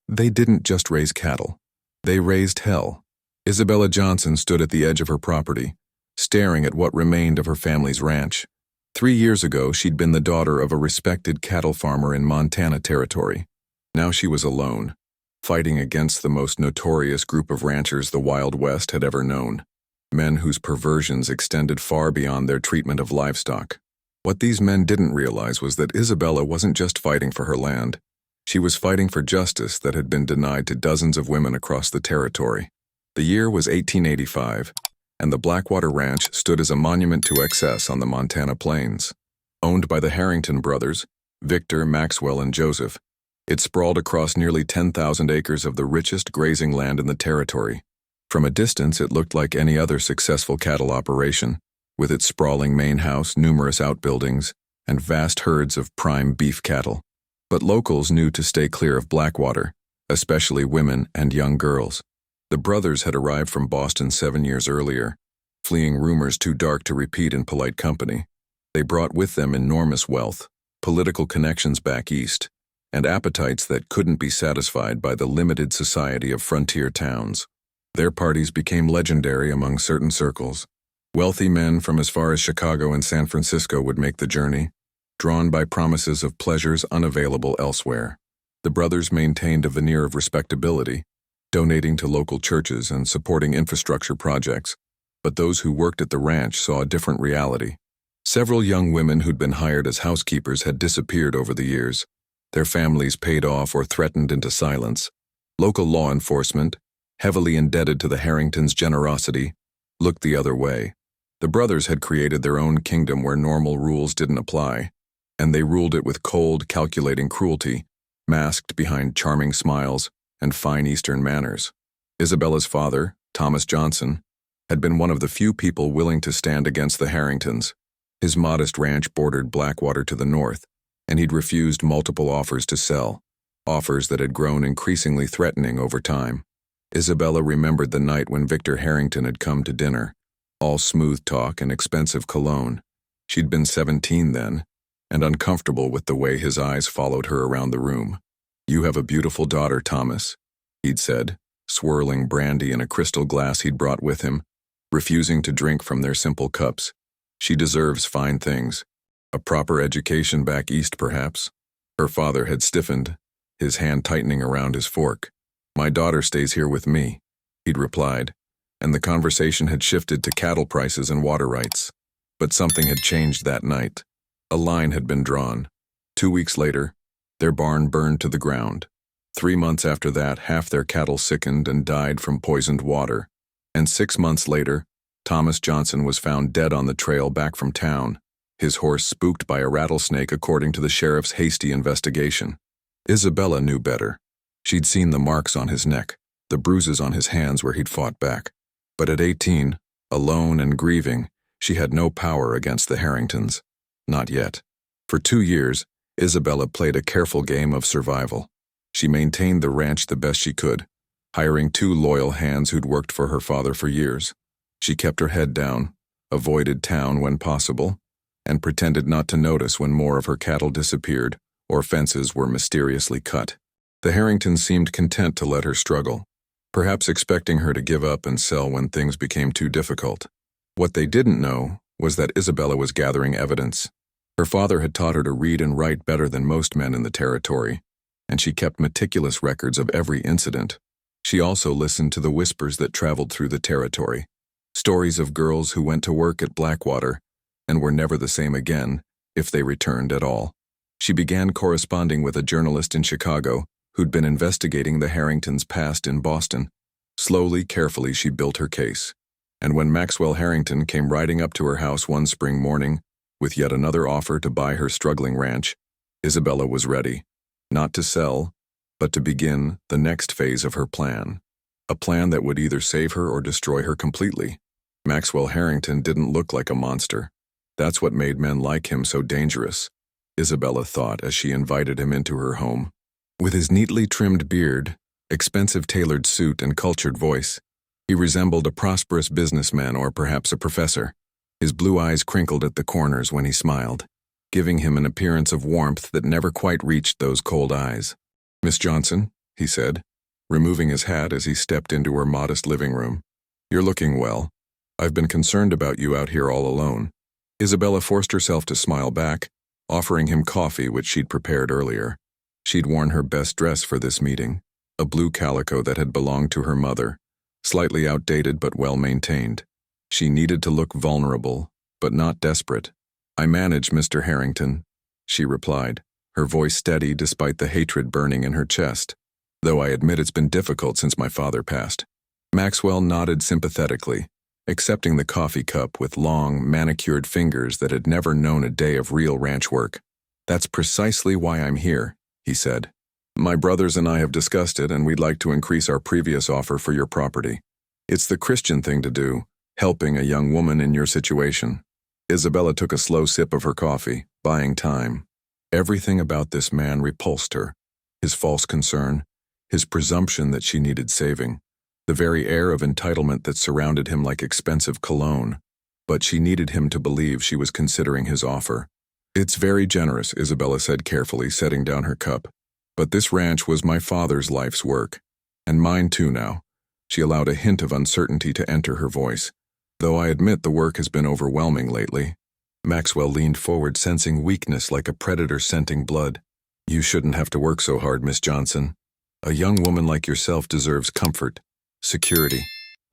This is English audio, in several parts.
They didn't just raise cattle. They raised hell. Isabella Johnson stood at the edge of her property, staring at what remained of her family's ranch. 3 years ago, she'd been the daughter of a respected cattle farmer in Montana Territory. Now she was alone, fighting against the most notorious group of ranchers the Wild West had ever known. Men whose perversions extended far beyond their treatment of livestock. What these men didn't realize was that Isabella wasn't just fighting for her land. She was fighting for justice that had been denied to dozens of women across the territory. The year was 1885, and the Blackwater Ranch stood as a monument to excess on the Montana plains. Owned by the Harrington brothers, Victor, Maxwell, and Joseph, it sprawled across nearly 10,000 acres of the richest grazing land in the territory. From a distance, it looked like any other successful cattle operation, with its sprawling main house, numerous outbuildings, and vast herds of prime beef cattle. But locals knew to stay clear of Blackwater, especially women and young girls. The brothers had arrived from Boston 7 years earlier, fleeing rumors too dark to repeat in polite company. They brought with them enormous wealth, political connections back east, and appetites that couldn't be satisfied by the limited society of frontier towns. Their parties became legendary among certain circles. Wealthy men from as far as Chicago and San Francisco would make the journey, drawn by promises of pleasures unavailable elsewhere. The brothers maintained a veneer of respectability, donating to local churches and supporting infrastructure projects, but those who worked at the ranch saw a different reality. Several young women who'd been hired as housekeepers had disappeared over the years, their families paid off or threatened into silence. Local law enforcement, heavily indebted to the Harringtons' generosity, looked the other way. The brothers had created their own kingdom where normal rules didn't apply, and they ruled it with cold, calculating cruelty, masked behind charming smiles and fine Eastern manners. Isabella's father, Thomas Johnson, had been one of the few people willing to stand against the Harringtons. His modest ranch bordered Blackwater to the north, and he'd refused multiple offers to sell, offers that had grown increasingly threatening over time. Isabella remembered the night when Victor Harrington had come to dinner, all smooth talk and expensive cologne. She'd been 17 then, and uncomfortable with the way his eyes followed her around the room. "You have a beautiful daughter, Thomas," he'd said, swirling brandy in a crystal glass he'd brought with him, refusing to drink from their simple cups. "She deserves fine things. A proper education back east, perhaps." Her father had stiffened, his hand tightening around his fork. "My daughter stays here with me," he'd replied, and the conversation had shifted to cattle prices and water rights. But something had changed that night. A line had been drawn. 2 weeks later, their barn burned to the ground. 3 months after that, half their cattle sickened and died from poisoned water. And 6 months later, Thomas Johnson was found dead on the trail back from town, his horse spooked by a rattlesnake according to the sheriff's hasty investigation. Isabella knew better. She'd seen the marks on his neck, the bruises on his hands where he'd fought back. But at 18, alone and grieving, she had no power against the Harringtons. Not yet. For 2 years, Isabella played a careful game of survival. She maintained the ranch the best she could, hiring 2 loyal hands who'd worked for her father for years. She kept her head down, avoided town when possible, and pretended not to notice when more of her cattle disappeared or fences were mysteriously cut. The Harringtons seemed content to let her struggle, perhaps expecting her to give up and sell when things became too difficult. What they didn't know was that Isabella was gathering evidence. Her father had taught her to read and write better than most men in the territory, and she kept meticulous records of every incident. She also listened to the whispers that traveled through the territory, stories of girls who went to work at Blackwater and were never the same again, if they returned at all. She began corresponding with a journalist in Chicago who'd been investigating the Harringtons' past in Boston. Slowly, carefully, she built her case. And when Maxwell Harrington came riding up to her house one spring morning with yet another offer to buy her struggling ranch, Isabella was ready, not to sell, but to begin the next phase of her plan. A plan that would either save her or destroy her completely. Maxwell Harrington didn't look like a monster. That's what made men like him so dangerous, Isabella thought as she invited him into her home. With his neatly trimmed beard, expensive tailored suit, and cultured voice, he resembled a prosperous businessman or perhaps a professor. His blue eyes crinkled at the corners when he smiled, giving him an appearance of warmth that never quite reached those cold eyes. "Miss Johnson," he said, removing his hat as he stepped into her modest living room. "You're looking well. I've been concerned about you out here all alone." Isabella forced herself to smile back, offering him coffee which she'd prepared earlier. She'd worn her best dress for this meeting, a blue calico that had belonged to her mother, slightly outdated but well-maintained. She needed to look vulnerable, but not desperate. "I manage, Mr. Harrington," she replied, her voice steady despite the hatred burning in her chest. "Though I admit it's been difficult since my father passed." Maxwell nodded sympathetically, accepting the coffee cup with long, manicured fingers that had never known a day of real ranch work. "That's precisely why I'm here," he said. "My brothers and I have discussed it, and we'd like to increase our previous offer for your property. It's the Christian thing to do, helping a young woman in your situation." Isabella took a slow sip of her coffee, buying time. Everything about this man repulsed her. His false concern, his presumption that she needed saving, the very air of entitlement that surrounded him like expensive cologne. But she needed him to believe she was considering his offer. "It's very generous," Isabella said carefully, setting down her cup. "But this ranch was my father's life's work. And mine too now." She allowed a hint of uncertainty to enter her voice. "Though I admit the work has been overwhelming lately." Maxwell leaned forward, sensing weakness like a predator scenting blood. "You shouldn't have to work so hard, Miss Johnson. A young woman like yourself deserves comfort, security."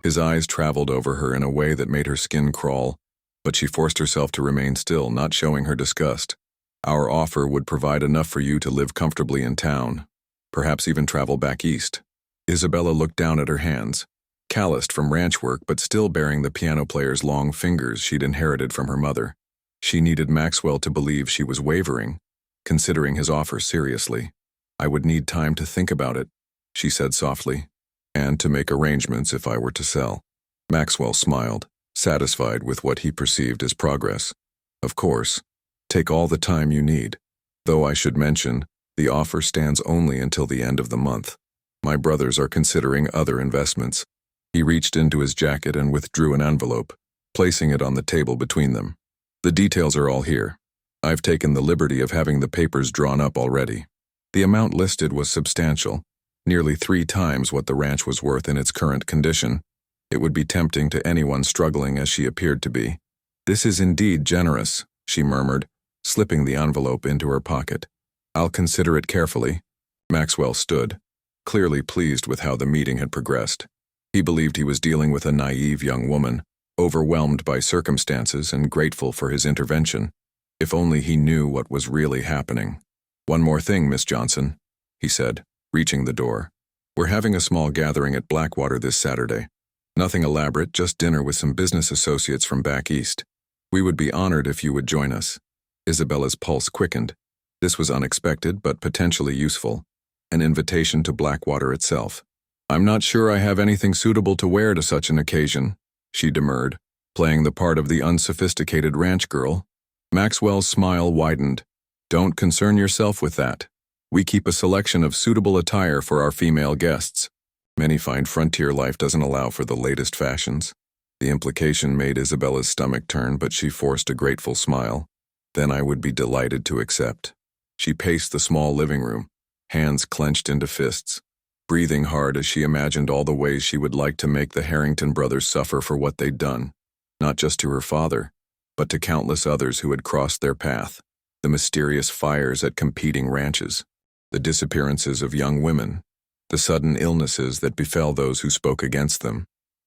His eyes traveled over her in a way that made her skin crawl, but she forced herself to remain still, not showing her disgust. "Our offer would provide enough for you to live comfortably in town, perhaps even travel back east." Isabella looked down at her hands, calloused from ranch work but still bearing the piano player's long fingers she'd inherited from her mother. She needed Maxwell to believe she was wavering, considering his offer seriously. "I would need time to think about it," she said softly, "and to make arrangements if I were to sell." Maxwell smiled, satisfied with what he perceived as progress. "Of course, take all the time you need. Though I should mention, the offer stands only until the end of the month. My brothers are considering other investments." He reached into his jacket and withdrew an envelope, placing it on the table between them. "The details are all here. I've taken the liberty of having the papers drawn up already." The amount listed was substantial, nearly 3 times what the ranch was worth in its current condition. It would be tempting to anyone struggling as she appeared to be. "This is indeed generous," she murmured, slipping the envelope into her pocket. "I'll consider it carefully." Maxwell stood, clearly pleased with how the meeting had progressed. He believed he was dealing with a naive young woman, overwhelmed by circumstances and grateful for his intervention. If only he knew what was really happening. "One more thing, Miss Johnson," he said, reaching the door. "We're having a small gathering at Blackwater this Saturday. Nothing elaborate, just dinner with some business associates from back east. We would be honored if you would join us." Isabella's pulse quickened. This was unexpected but potentially useful. An invitation to Blackwater itself. "I'm not sure I have anything suitable to wear to such an occasion," she demurred, playing the part of the unsophisticated ranch girl. Maxwell's smile widened. "Don't concern yourself with that. We keep a selection of suitable attire for our female guests. Many find frontier life doesn't allow for the latest fashions." The implication made Isabella's stomach turn, but she forced a grateful smile. "Then I would be delighted to accept." She paced the small living room, hands clenched into fists, breathing hard as she imagined all the ways she would like to make the Harrington brothers suffer for what they'd done, not just to her father, but to countless others who had crossed their path. The mysterious fires at competing ranches, the disappearances of young women, the sudden illnesses that befell those who spoke against them.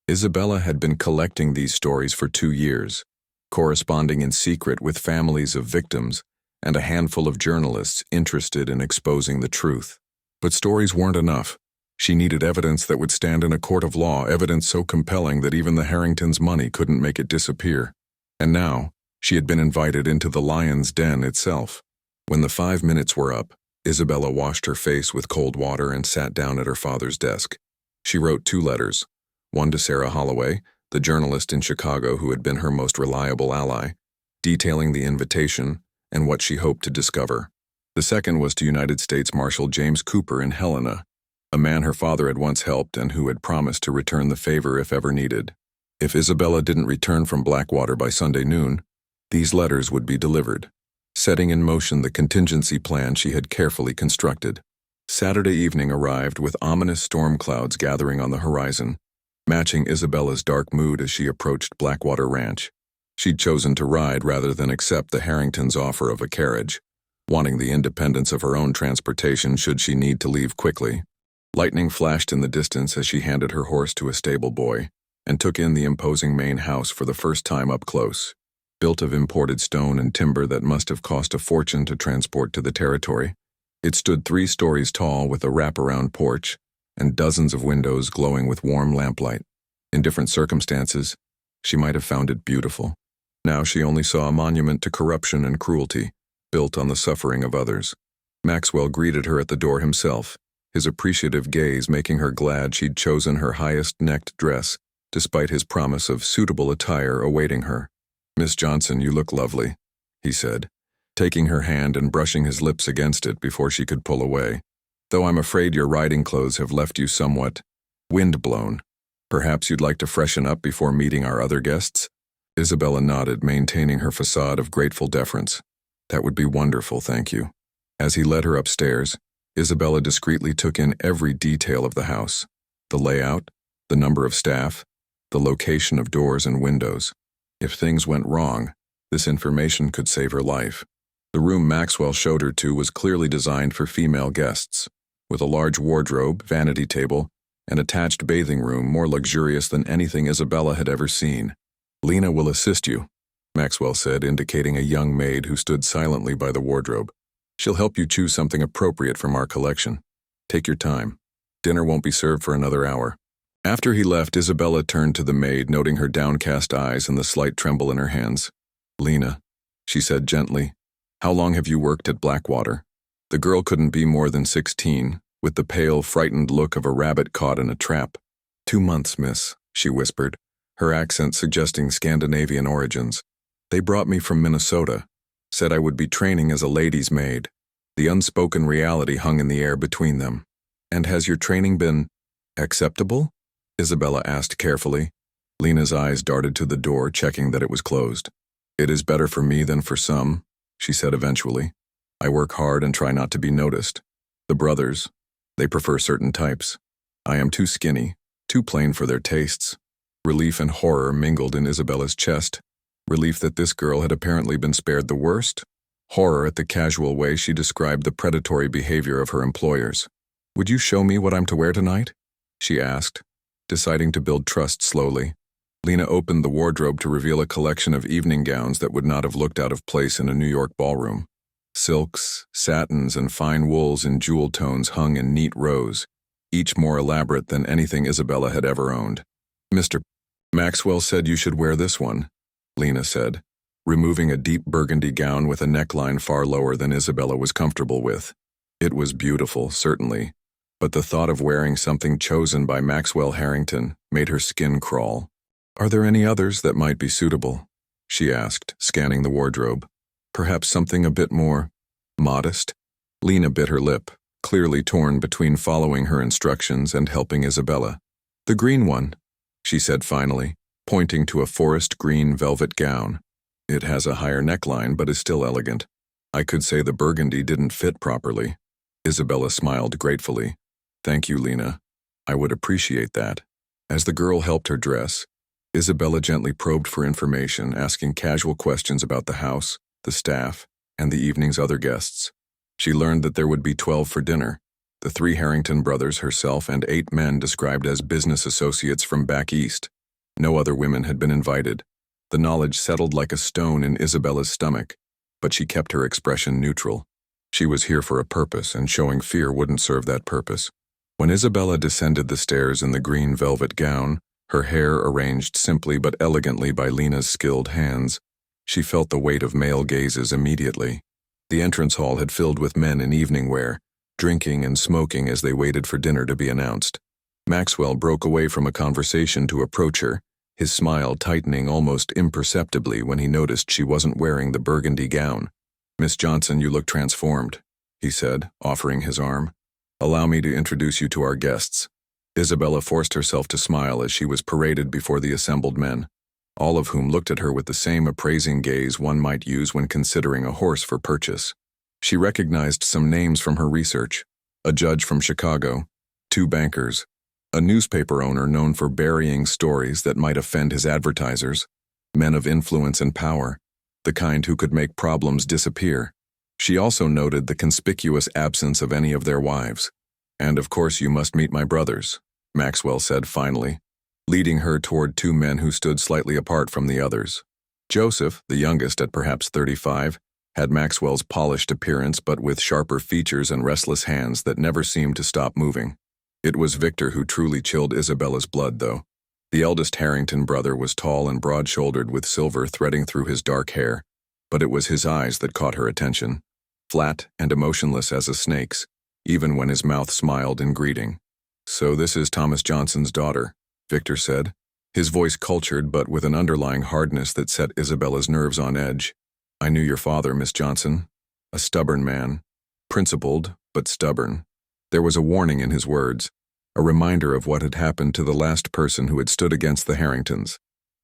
Isabella had been collecting these stories for 2 years, corresponding in secret with families of victims and a handful of journalists interested in exposing the truth. But stories weren't enough. She needed evidence that would stand in a court of law, evidence so compelling that even the Harringtons' money couldn't make it disappear. And now, she had been invited into the lion's den itself. When the 5 minutes were up, Isabella washed her face with cold water and sat down at her father's desk. She wrote 2 letters, one to Sarah Holloway, the journalist in Chicago who had been her most reliable ally, detailing the invitation and what she hoped to discover. The second was to United States Marshal James Cooper in Helena, a man her father had once helped and who had promised to return the favor if ever needed. If Isabella didn't return from Blackwater by Sunday noon, these letters would be delivered, setting in motion the contingency plan she had carefully constructed. Saturday evening arrived with ominous storm clouds gathering on the horizon, matching Isabella's dark mood as she approached Blackwater Ranch. She'd chosen to ride rather than accept the Harringtons' offer of a carriage, wanting the independence of her own transportation should she need to leave quickly. Lightning flashed in the distance as she handed her horse to a stable boy and took in the imposing main house for the first time up close. Built of imported stone and timber that must have cost a fortune to transport to the territory, it stood 3 stories tall with a wraparound porch and dozens of windows glowing with warm lamplight. In different circumstances, she might have found it beautiful. Now she only saw a monument to corruption and cruelty, built on the suffering of others. Maxwell greeted her at the door himself, his appreciative gaze making her glad she'd chosen her highest-necked dress, despite his promise of suitable attire awaiting her. "Miss Johnson, you look lovely," he said, taking her hand and brushing his lips against it before she could pull away. "Though I'm afraid your riding clothes have left you somewhat wind-blown. Perhaps you'd like to freshen up before meeting our other guests?" Isabella nodded, maintaining her facade of grateful deference. "That would be wonderful, thank you." As he led her upstairs, Isabella discreetly took in every detail of the house: the layout, the number of staff, the location of doors and windows. If things went wrong, this information could save her life. The room Maxwell showed her to was clearly designed for female guests, with a large wardrobe, vanity table, and attached bathing room more luxurious than anything Isabella had ever seen. "Lena will assist you," Maxwell said, indicating a young maid who stood silently by the wardrobe. "She'll help you choose something appropriate from our collection. Take your time. Dinner won't be served for another hour." After he left, Isabella turned to the maid, noting her downcast eyes and the slight tremble in her hands. "Lena," she said gently, "how long have you worked at Blackwater?" The girl couldn't be more than 16, with the pale, frightened look of a rabbit caught in a trap. "2 months, miss," she whispered, her accent suggesting Scandinavian origins. "They brought me from Minnesota, said I would be training as a lady's maid." The unspoken reality hung in the air between them. "And has your training been acceptable?" Isabella asked carefully. Lena's eyes darted to the door, checking that it was closed. "It is better for me than for some," she said eventually. "I work hard and try not to be noticed. The brothers, they prefer certain types. I am too skinny, too plain for their tastes." Relief and horror mingled in Isabella's chest. Relief that this girl had apparently been spared the worst. Horror at the casual way she described the predatory behavior of her employers. "Would you show me what I'm to wear tonight?" she asked, deciding to build trust slowly. Lena opened the wardrobe to reveal a collection of evening gowns that would not have looked out of place in a New York ballroom. Silks, satins, and fine wools in jewel tones hung in neat rows, each more elaborate than anything Isabella had ever owned. "Mr. Maxwell said you should wear this one," Lena said, removing a deep burgundy gown with a neckline far lower than Isabella was comfortable with. It was beautiful, certainly, but the thought of wearing something chosen by Maxwell Harrington made her skin crawl. "Are there any others that might be suitable?" she asked, scanning the wardrobe. "Perhaps something a bit more modest?" Lena bit her lip, clearly torn between following her instructions and helping Isabella. "The green one," she said finally, pointing to a forest green velvet gown. "It has a higher neckline but is still elegant. I could say the burgundy didn't fit properly." Isabella smiled gratefully. "Thank you, Lena. I would appreciate that." As the girl helped her dress, Isabella gently probed for information, asking casual questions about the house, the staff, and the evening's other guests. She learned that there would be 12 for dinner, the 3 Harrington brothers, herself, and 8 men described as business associates from back east. No other women had been invited. The knowledge settled like a stone in Isabella's stomach, but she kept her expression neutral. She was here for a purpose, and showing fear wouldn't serve that purpose. When Isabella descended the stairs in the green velvet gown, her hair arranged simply but elegantly by Lena's skilled hands, she felt the weight of male gazes immediately. The entrance hall had filled with men in evening wear, drinking and smoking as they waited for dinner to be announced. Maxwell broke away from a conversation to approach her, his smile tightening almost imperceptibly when he noticed she wasn't wearing the burgundy gown. "Miss Johnson, you look transformed," he said, offering his arm. "Allow me to introduce you to our guests." Isabella forced herself to smile as she was paraded before the assembled men, all of whom looked at her with the same appraising gaze one might use when considering a horse for purchase. She recognized some names from her research: a judge from Chicago, 2 bankers, a newspaper owner known for burying stories that might offend his advertisers, men of influence and power, the kind who could make problems disappear. She also noted the conspicuous absence of any of their wives. "And of course you must meet my brothers," Maxwell said finally, leading her toward 2 men who stood slightly apart from the others. Joseph, the youngest at perhaps 35, had Maxwell's polished appearance but with sharper features and restless hands that never seemed to stop moving. It was Victor who truly chilled Isabella's blood, though. The eldest Harrington brother was tall and broad-shouldered with silver threading through his dark hair, but it was his eyes that caught her attention, flat and emotionless as a snake's, even when his mouth smiled in greeting. "So this is Thomas Johnson's daughter," Victor said, his voice cultured but with an underlying hardness that set Isabella's nerves on edge. "I knew your father, Miss Johnson. A stubborn man. Principled, but stubborn." There was a warning in his words, a reminder of what had happened to the last person who had stood against the Harringtons.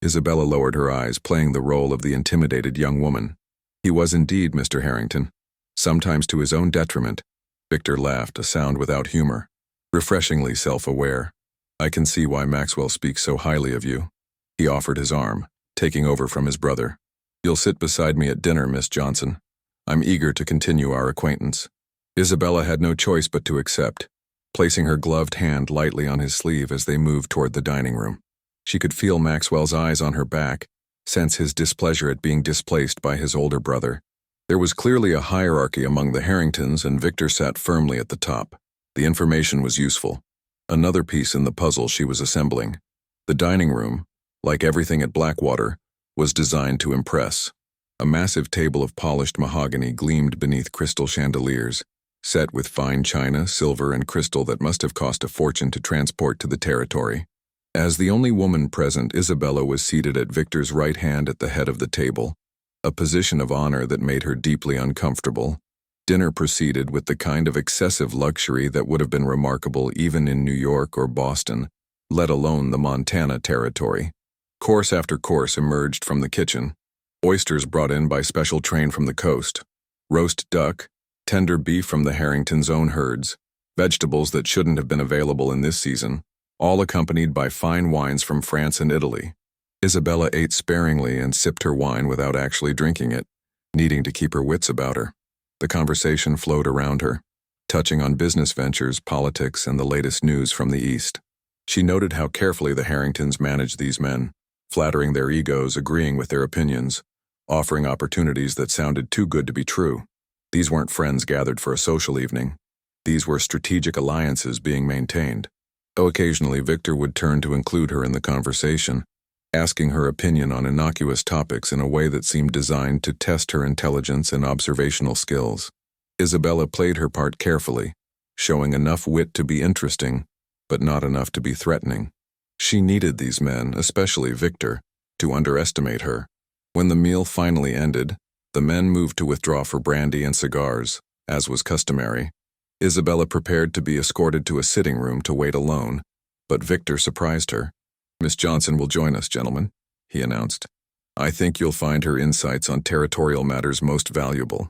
Isabella lowered her eyes, playing the role of the intimidated young woman. "He was indeed, Mr. Harrington. Sometimes to his own detriment." Victor laughed, a sound without humor, refreshingly self-aware. "I can see why Maxwell speaks so highly of you." He offered his arm, taking over from his brother. "You'll sit beside me at dinner, Miss Johnson. I'm eager to continue our acquaintance." Isabella had no choice but to accept, placing her gloved hand lightly on his sleeve as they moved toward the dining room. She could feel Maxwell's eyes on her back, sense his displeasure at being displaced by his older brother. There was clearly a hierarchy among the Harringtons, and Victor sat firmly at the top. The information was useful. Another piece in the puzzle she was assembling. The dining room, like everything at Blackwater, was designed to impress. A massive table of polished mahogany gleamed beneath crystal chandeliers, set with fine china, silver, and crystal that must have cost a fortune to transport to the territory. As the only woman present, Isabella was seated at Victor's right hand at the head of the table, a position of honor that made her deeply uncomfortable. Dinner proceeded with the kind of excessive luxury that would have been remarkable even in New York or Boston, let alone the Montana territory. Course after course emerged from the kitchen. Oysters brought in by special train from the coast, roast duck, tender beef from the Harringtons' own herds, vegetables that shouldn't have been available in this season, all accompanied by fine wines from France and Italy. Isabella ate sparingly and sipped her wine without actually drinking it, needing to keep her wits about her. The conversation flowed around her, touching on business ventures, politics, and the latest news from the East. She noted how carefully the Harringtons managed these men, flattering their egos, agreeing with their opinions, offering opportunities that sounded too good to be true. These weren't friends gathered for a social evening. These were strategic alliances being maintained. Though occasionally Victor would turn to include her in the conversation, asking her opinion on innocuous topics in a way that seemed designed to test her intelligence and observational skills. Isabella played her part carefully, showing enough wit to be interesting, but not enough to be threatening. She needed these men, especially Victor, to underestimate her. When the meal finally ended, the men moved to withdraw for brandy and cigars, as was customary. Isabella prepared to be escorted to a sitting room to wait alone, but Victor surprised her. "Miss Johnson will join us, gentlemen," he announced. "I think you'll find her insights on territorial matters most valuable."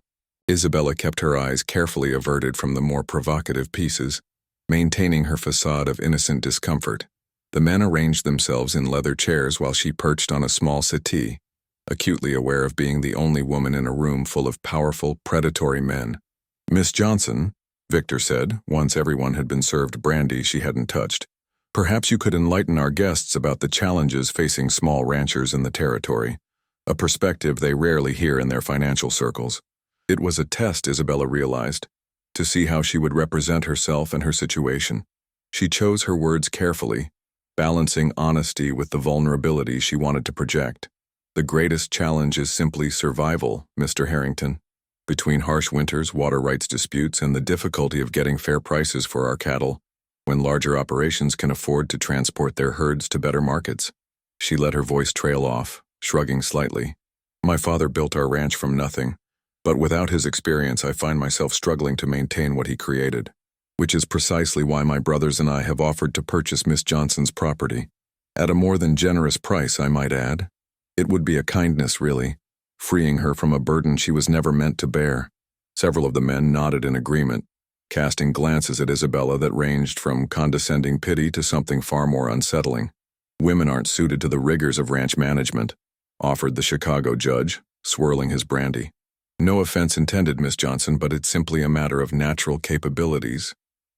Isabella kept her eyes carefully averted from the more provocative pieces, maintaining her facade of innocent discomfort. The men arranged themselves in leather chairs while she perched on a small settee, acutely aware of being the only woman in a room full of powerful, predatory men. "Miss Johnson," Victor said, once everyone had been served brandy she hadn't touched, "perhaps you could enlighten our guests about the challenges facing small ranchers in the territory, a perspective they rarely hear in their financial circles." It was a test, Isabella realized, to see how she would represent herself and her situation. She chose her words carefully, balancing honesty with the vulnerability she wanted to project. "The greatest challenge is simply survival, Mr. Harrington. Between harsh winters, water rights disputes, and the difficulty of getting fair prices for our cattle, when larger operations can afford to transport their herds to better markets." She let her voice trail off, shrugging slightly. "My father built our ranch from nothing, but without his experience I find myself struggling to maintain what he created, which is precisely why my brothers and I have offered to purchase Miss Johnson's property. At a more than generous price, I might add. It would be a kindness, really, freeing her from a burden she was never meant to bear." Several of the men nodded in agreement, casting glances at Isabella that ranged from condescending pity to something far more unsettling. Women aren't suited to the rigors of ranch management, offered the Chicago judge, swirling his brandy. No offense intended, Miss Johnson, but it's simply a matter of natural capabilities.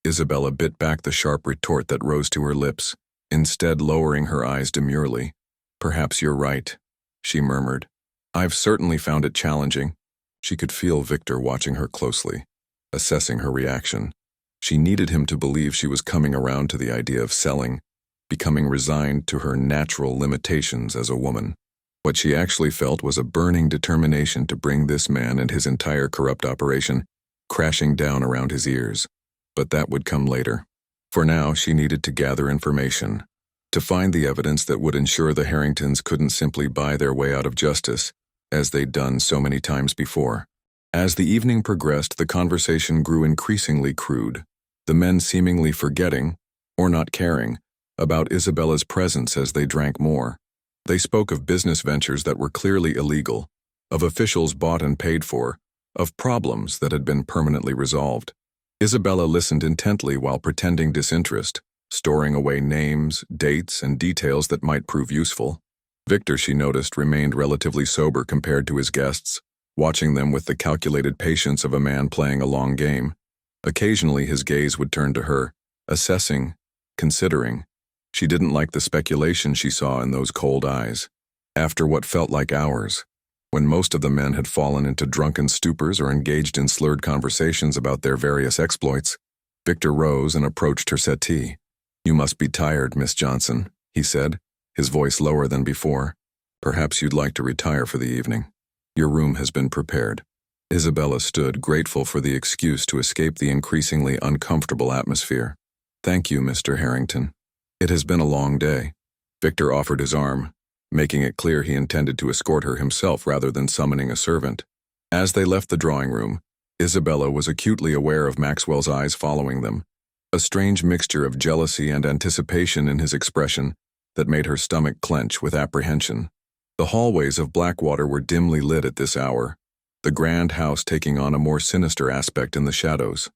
Isabella bit back the sharp retort that rose to her lips, instead lowering her eyes demurely. Perhaps you're right, she murmured. I've certainly found it challenging. She could feel Victor watching her closely, assessing her reaction. She needed him to believe she was coming around to the idea of selling, becoming resigned to her natural limitations as a woman. What she actually felt was a burning determination to bring this man and his entire corrupt operation crashing down around his ears. But that would come later. For now, she needed to gather information, to find the evidence that would ensure the Harringtons couldn't simply buy their way out of justice, as they'd done so many times before. As the evening progressed, the conversation grew increasingly crude, the men seemingly forgetting, or not caring, about Isabella's presence as they drank more. They spoke of business ventures that were clearly illegal, of officials bought and paid for, of problems that had been permanently resolved. Isabella listened intently while pretending disinterest, storing away names, dates, and details that might prove useful. Victor, she noticed, remained relatively sober compared to his guests, watching them with the calculated patience of a man playing a long game. Occasionally his gaze would turn to her, assessing, considering. She didn't like the speculation she saw in those cold eyes. After what felt like hours, when most of the men had fallen into drunken stupors or engaged in slurred conversations about their various exploits, Victor rose and approached her settee. You must be tired, Miss Johnson, he said, his voice lower than before. Perhaps you'd like to retire for the evening. Your room has been prepared. Isabella stood, grateful for the excuse to escape the increasingly uncomfortable atmosphere. Thank you, Mr. Harrington. It has been a long day. Victor offered his arm, making it clear he intended to escort her himself rather than summoning a servant. As they left the drawing room, Isabella was acutely aware of Maxwell's eyes following them, a strange mixture of jealousy and anticipation in his expression that made her stomach clench with apprehension. The hallways of Blackwater were dimly lit at this hour, the grand house taking on a more sinister aspect in the shadows.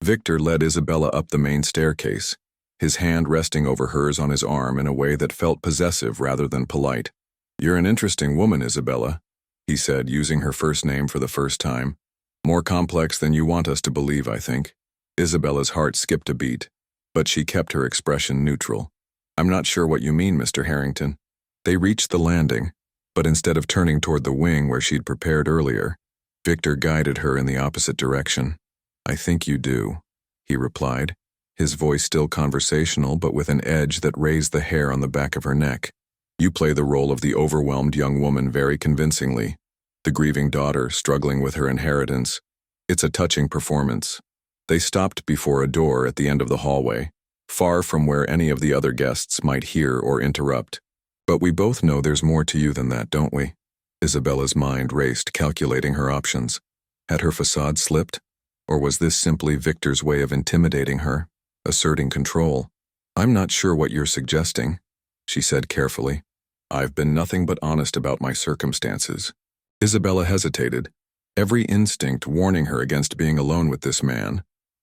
Victor led Isabella up the main staircase, his hand resting over hers on his arm in a way that felt possessive rather than polite. You're an interesting woman, Isabella, he said, using her first name for the first time. More complex than you want us to believe, I think. Isabella's heart skipped a beat, but she kept her expression neutral. I'm not sure what you mean, Mr. Harrington. They reached the landing, but instead of turning toward the wing where she'd prepared earlier, Victor guided her in the opposite direction. I think you do, he replied, his voice still conversational but with an edge that raised the hair on the back of her neck. You play the role of the overwhelmed young woman very convincingly, the grieving daughter struggling with her inheritance. It's a touching performance. They stopped before a door at the end of the hallway, far from where any of the other guests might hear or interrupt. But we both know there's more to you than that, don't we? Isabella's mind raced, calculating her options. Had her facade slipped? Or was this simply Victor's way of intimidating her, asserting control? I'm not sure what you're suggesting, she said carefully. I've been nothing but honest about my circumstances. Isabella hesitated, every instinct warning her against being alone with this man,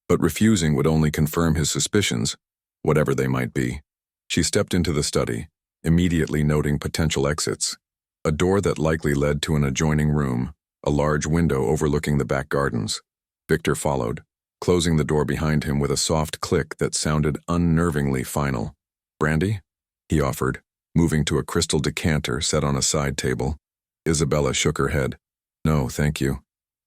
but refusing would only confirm his suspicions, whatever they might be. She stepped into the study, immediately noting potential exits. A door that likely led to an adjoining room, a large window overlooking the back gardens. Victor followed, closing the door behind him with a soft click that sounded unnervingly final. Brandy? He offered, moving to a crystal decanter set on a side table. Isabella shook her head. No, thank you.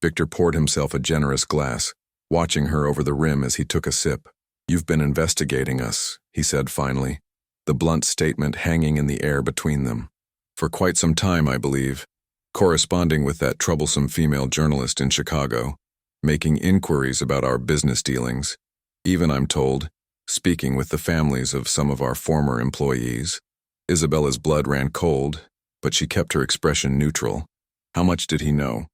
Victor poured himself a generous glass, watching her over the rim as he took a sip. You've been investigating us, he said finally, the blunt statement hanging in the air between them. For quite some time, I believe, corresponding with that troublesome female journalist in Chicago, making inquiries about our business dealings, even, I'm told, speaking with the families of some of our former employees. Isabella's blood ran cold, but she kept her expression neutral. How much did he know?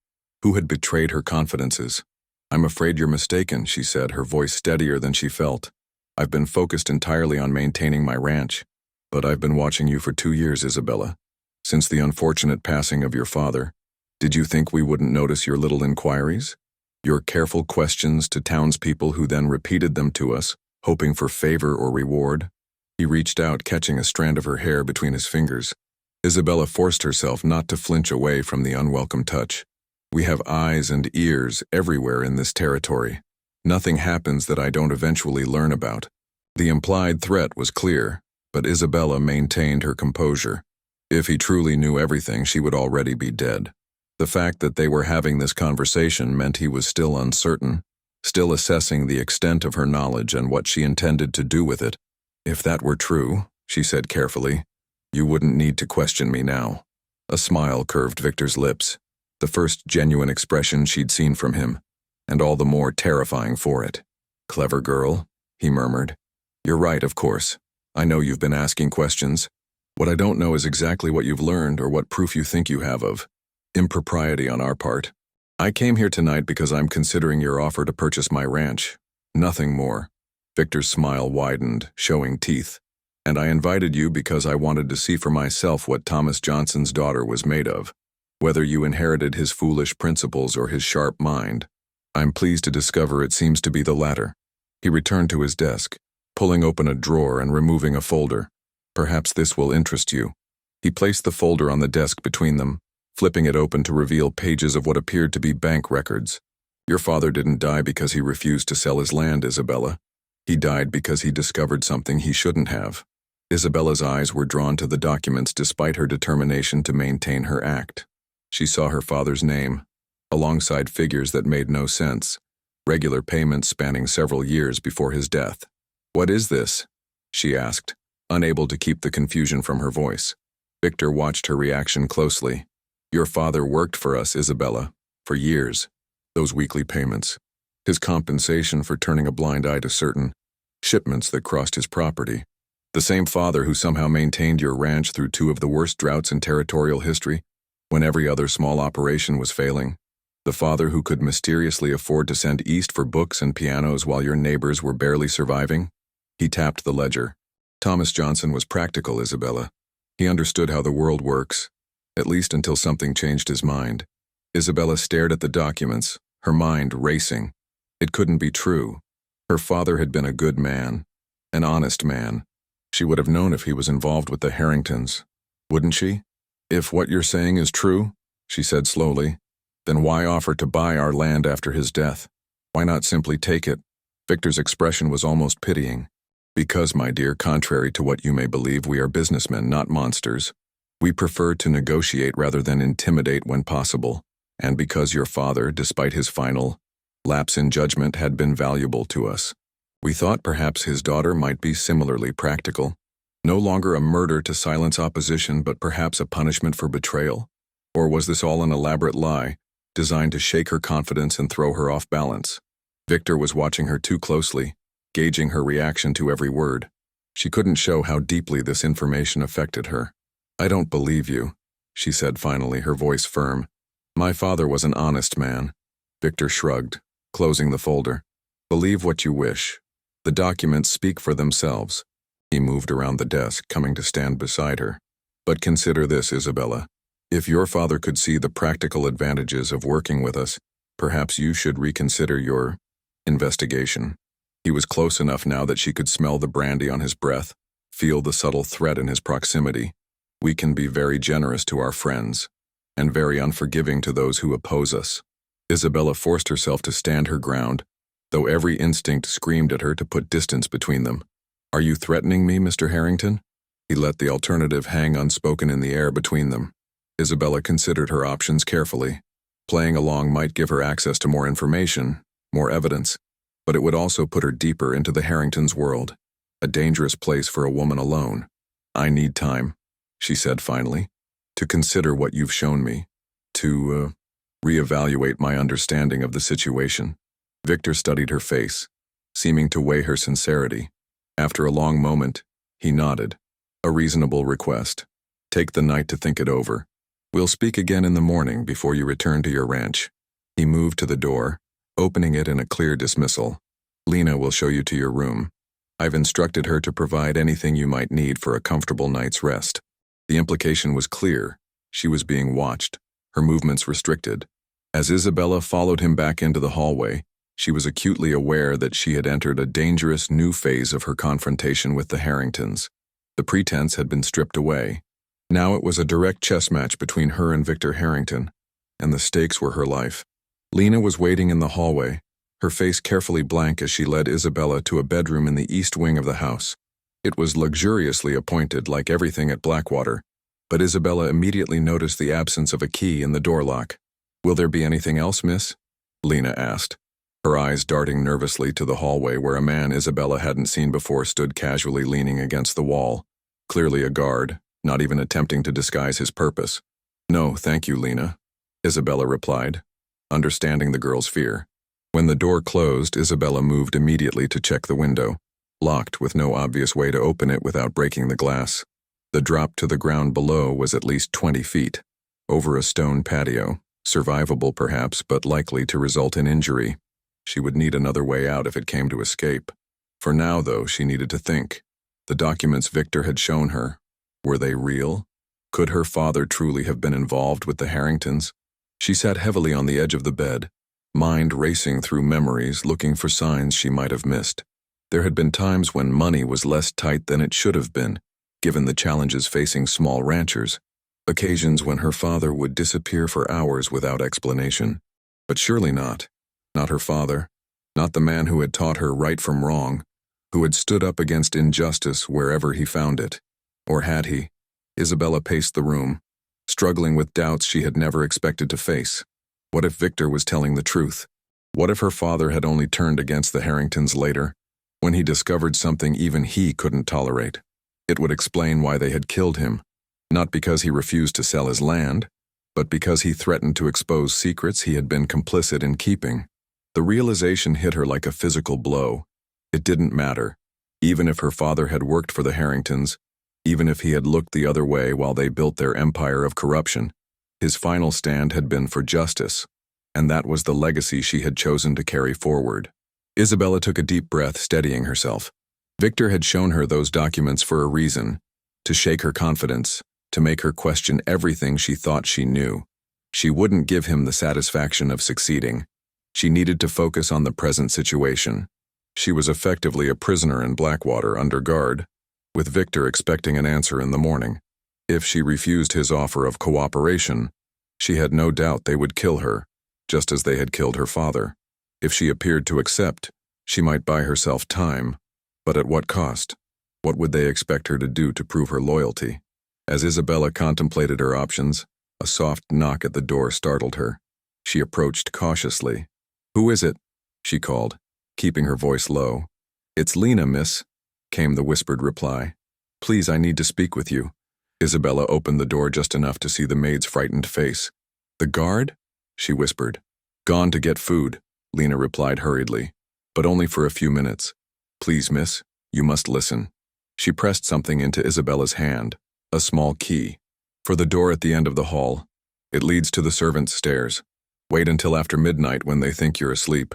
Who had betrayed her confidences? I'm afraid you're mistaken, she said, her voice steadier than she felt. I've been focused entirely on maintaining my ranch, but I've been watching you for 2 years, Isabella. Since the unfortunate passing of your father, did you think we wouldn't notice your little inquiries? Your careful questions to townspeople who then repeated them to us, hoping for favor or reward. He reached out, catching a strand of her hair between his fingers. Isabella forced herself not to flinch away from the unwelcome touch. We have eyes and ears everywhere in this territory. Nothing happens that I don't eventually learn about. The implied threat was clear, but Isabella maintained her composure. If he truly knew everything, she would already be dead. The fact that they were having this conversation meant he was still uncertain, still assessing the extent of her knowledge and what she intended to do with it. If that were true, she said carefully, you wouldn't need to question me now. A smile curved Victor's lips, the first genuine expression she'd seen from him, and all the more terrifying for it. Clever girl, he murmured. You're right, of course. I know you've been asking questions. What I don't know is exactly what you've learned or what proof you think you have of impropriety on our part. I came here tonight because I'm considering your offer to purchase my ranch. Nothing more. Victor's smile widened, showing teeth. And I invited you because I wanted to see for myself what Thomas Johnson's daughter was made of. Whether you inherited his foolish principles or his sharp mind. I'm pleased to discover it seems to be the latter. He returned to his desk, pulling open a drawer and removing a folder. Perhaps this will interest you. He placed the folder on the desk between them, flipping it open to reveal pages of what appeared to be bank records. Your father didn't die because he refused to sell his land, Isabella. He died because he discovered something he shouldn't have. Isabella's eyes were drawn to the documents despite her determination to maintain her act. She saw her father's name, alongside figures that made no sense, regular payments spanning several years before his death. What is this? She asked, unable to keep the confusion from her voice. Victor watched her reaction closely. Your father worked for us, Isabella, for years. Those weekly payments. His compensation for turning a blind eye to certain shipments that crossed his property. The same father who somehow maintained your ranch through two of the worst droughts in territorial history, when every other small operation was failing. The father who could mysteriously afford to send east for books and pianos while your neighbors were barely surviving. He tapped the ledger. Thomas Johnson was practical, Isabella. He understood how the world works, at least until something changed his mind. Isabella stared at the documents, her mind racing. It couldn't be true. Her father had been a good man, an honest man. She would have known if he was involved with the Harringtons, wouldn't she? If what you're saying is true, she said slowly, then why offer to buy our land after his death? Why not simply take it? Victor's expression was almost pitying. Because, my dear, contrary to what you may believe, we are businessmen, not monsters. We prefer to negotiate rather than intimidate when possible, and because your father, despite his final lapse in judgment, had been valuable to us. We thought perhaps his daughter might be similarly practical. No longer a murder to silence opposition, but perhaps a punishment for betrayal? Or was this all an elaborate lie, designed to shake her confidence and throw her off balance? Victor was watching her too closely, gauging her reaction to every word. She couldn't show how deeply this information affected her. I don't believe you, she said finally, her voice firm. My father was an honest man. Victor shrugged, closing the folder. Believe what you wish. The documents speak for themselves. He moved around the desk, coming to stand beside her. But consider this, Isabella. If your father could see the practical advantages of working with us, perhaps you should reconsider your investigation. He was close enough now that she could smell the brandy on his breath, feel the subtle threat in his proximity. We can be very generous to our friends, and very unforgiving to those who oppose us. Isabella forced herself to stand her ground, though every instinct screamed at her to put distance between them. Are you threatening me, Mr. Harrington? He let the alternative hang unspoken in the air between them. Isabella considered her options carefully. Playing along might give her access to more information, more evidence, but it would also put her deeper into the Harringtons' world, a dangerous place for a woman alone. I need time, she said finally, to consider what you've shown me, to reevaluate my understanding of the situation. Victor studied her face, seeming to weigh her sincerity. After a long moment, he nodded. A reasonable request. Take the night to think it over. We'll speak again in the morning before you return to your ranch. He moved to the door, opening it in a clear dismissal. Lena will show you to your room. I've instructed her to provide anything you might need for a comfortable night's rest. The implication was clear. She was being watched, her movements restricted. As Isabella followed him back into the hallway, she was acutely aware that she had entered a dangerous new phase of her confrontation with the Harringtons. The pretense had been stripped away. Now it was a direct chess match between her and Victor Harrington, and the stakes were her life. Lena was waiting in the hallway, her face carefully blank as she led Isabella to a bedroom in the east wing of the house. It was luxuriously appointed, like everything at Blackwater, but Isabella immediately noticed the absence of a key in the door lock. "Will there be anything else, miss?" Lena asked, her eyes darting nervously to the hallway where a man Isabella hadn't seen before stood casually leaning against the wall, clearly a guard, not even attempting to disguise his purpose. "No, thank you, Lena," Isabella replied, understanding the girl's fear. When the door closed, Isabella moved immediately to check the window, locked with no obvious way to open it without breaking the glass. The drop to the ground below was at least 20 feet, over a stone patio, survivable perhaps, but likely to result in injury. She would need another way out if it came to escape. For now, though, she needed to think. The documents Victor had shown her, were they real? Could her father truly have been involved with the Harringtons? She sat heavily on the edge of the bed, mind racing through memories, looking for signs she might have missed. There had been times when money was less tight than it should have been, given the challenges facing small ranchers. Occasions when her father would disappear for hours without explanation. But surely not. Not her father. Not the man who had taught her right from wrong, who had stood up against injustice wherever he found it. Or had he? Isabella paced the room, struggling with doubts she had never expected to face. What if Victor was telling the truth? What if her father had only turned against the Harringtons later, when he discovered something even he couldn't tolerate? It would explain why they had killed him, not because he refused to sell his land, but because he threatened to expose secrets he had been complicit in keeping. The realization hit her like a physical blow. It didn't matter. Even if her father had worked for the Harringtons, even if he had looked the other way while they built their empire of corruption, his final stand had been for justice, and that was the legacy she had chosen to carry forward. Isabella took a deep breath, steadying herself. Victor had shown her those documents for a reason, to shake her confidence, to make her question everything she thought she knew. She wouldn't give him the satisfaction of succeeding. She needed to focus on the present situation. She was effectively a prisoner in Blackwater under guard, with Victor expecting an answer in the morning. If she refused his offer of cooperation, she had no doubt they would kill her, just as they had killed her father. If she appeared to accept, she might buy herself time, but at what cost? What would they expect her to do to prove her loyalty? As Isabella contemplated her options, a soft knock at the door startled her. She approached cautiously. "Who is it?" she called, keeping her voice low. "It's Lena, miss," came the whispered reply. "Please, I need to speak with you." Isabella opened the door just enough to see the maid's frightened face. "The guard?" she whispered. "Gone to get food," Lena replied hurriedly, "but only for a few minutes. Please, miss, you must listen." She pressed something into Isabella's hand, a small key. "For the door at the end of the hall. It leads to the servants' stairs. Wait until after midnight when they think you're asleep.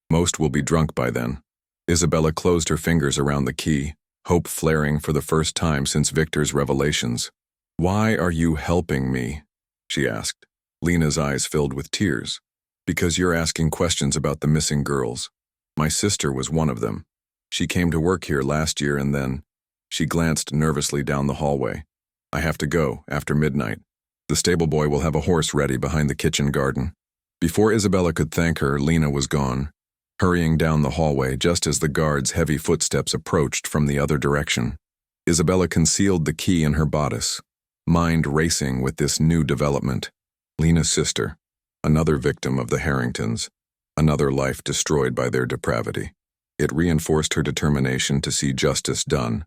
Most will be drunk by then." Isabella closed her fingers around the key, hope flaring for the first time since Victor's revelations. "Why are you helping me?" she asked. Lena's eyes filled with tears. "Because you're asking questions about the missing girls. My sister was one of them. She came to work here last year and then..." She glanced nervously down the hallway. "I have to go, after midnight. The stable boy will have a horse ready behind the kitchen garden." Before Isabella could thank her, Lena was gone, hurrying down the hallway just as the guard's heavy footsteps approached from the other direction. Isabella concealed the key in her bodice, mind racing with this new development. Lena's sister, another victim of the Harringtons, another life destroyed by their depravity. It reinforced her determination to see justice done,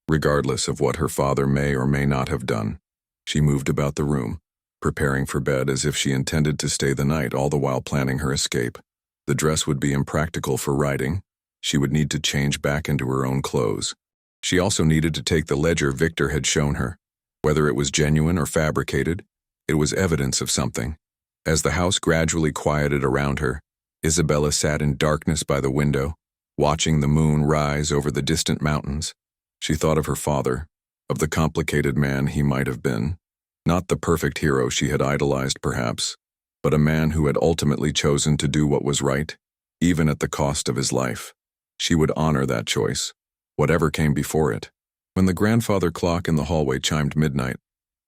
regardless of what her father may or may not have done. She moved about the room, preparing for bed as if she intended to stay the night, all the while planning her escape. The dress would be impractical for riding. She would need to change back into her own clothes. She also needed to take the ledger Victor had shown her. Whether it was genuine or fabricated, it was evidence of something. As the house gradually quieted around her, Isabella sat in darkness by the window, watching the moon rise over the distant mountains. She thought of her father, of the complicated man he might have been. Not the perfect hero she had idolized, perhaps, but a man who had ultimately chosen to do what was right, even at the cost of his life. She would honor that choice, whatever came before it. When the grandfather clock in the hallway chimed midnight,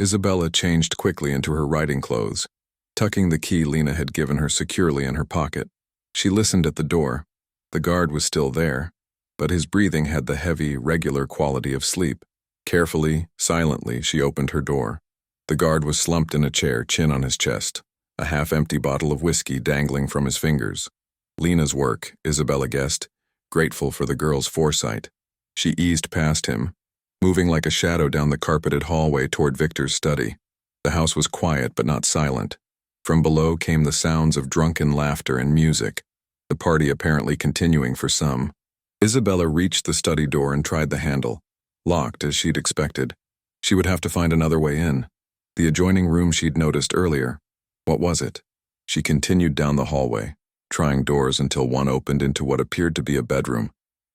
Isabella changed quickly into her riding clothes, tucking the key Lena had given her securely in her pocket. She listened at the door. The guard was still there, but his breathing had the heavy, regular quality of sleep. Carefully, silently, she opened her door. The guard was slumped in a chair, chin on his chest, a half-empty bottle of whiskey dangling from his fingers. Lena's work, Isabella guessed, grateful for the girl's foresight. She eased past him, moving like a shadow down the carpeted hallway toward Victor's study. The house was quiet but not silent. From below came the sounds of drunken laughter and music, the party apparently continuing for some. Isabella reached the study door and tried the handle. Locked, as she'd expected. She would have to find another way in. The adjoining room she'd noticed earlier. What was it? She continued down the hallway, trying doors until one opened into what appeared to be a bedroom.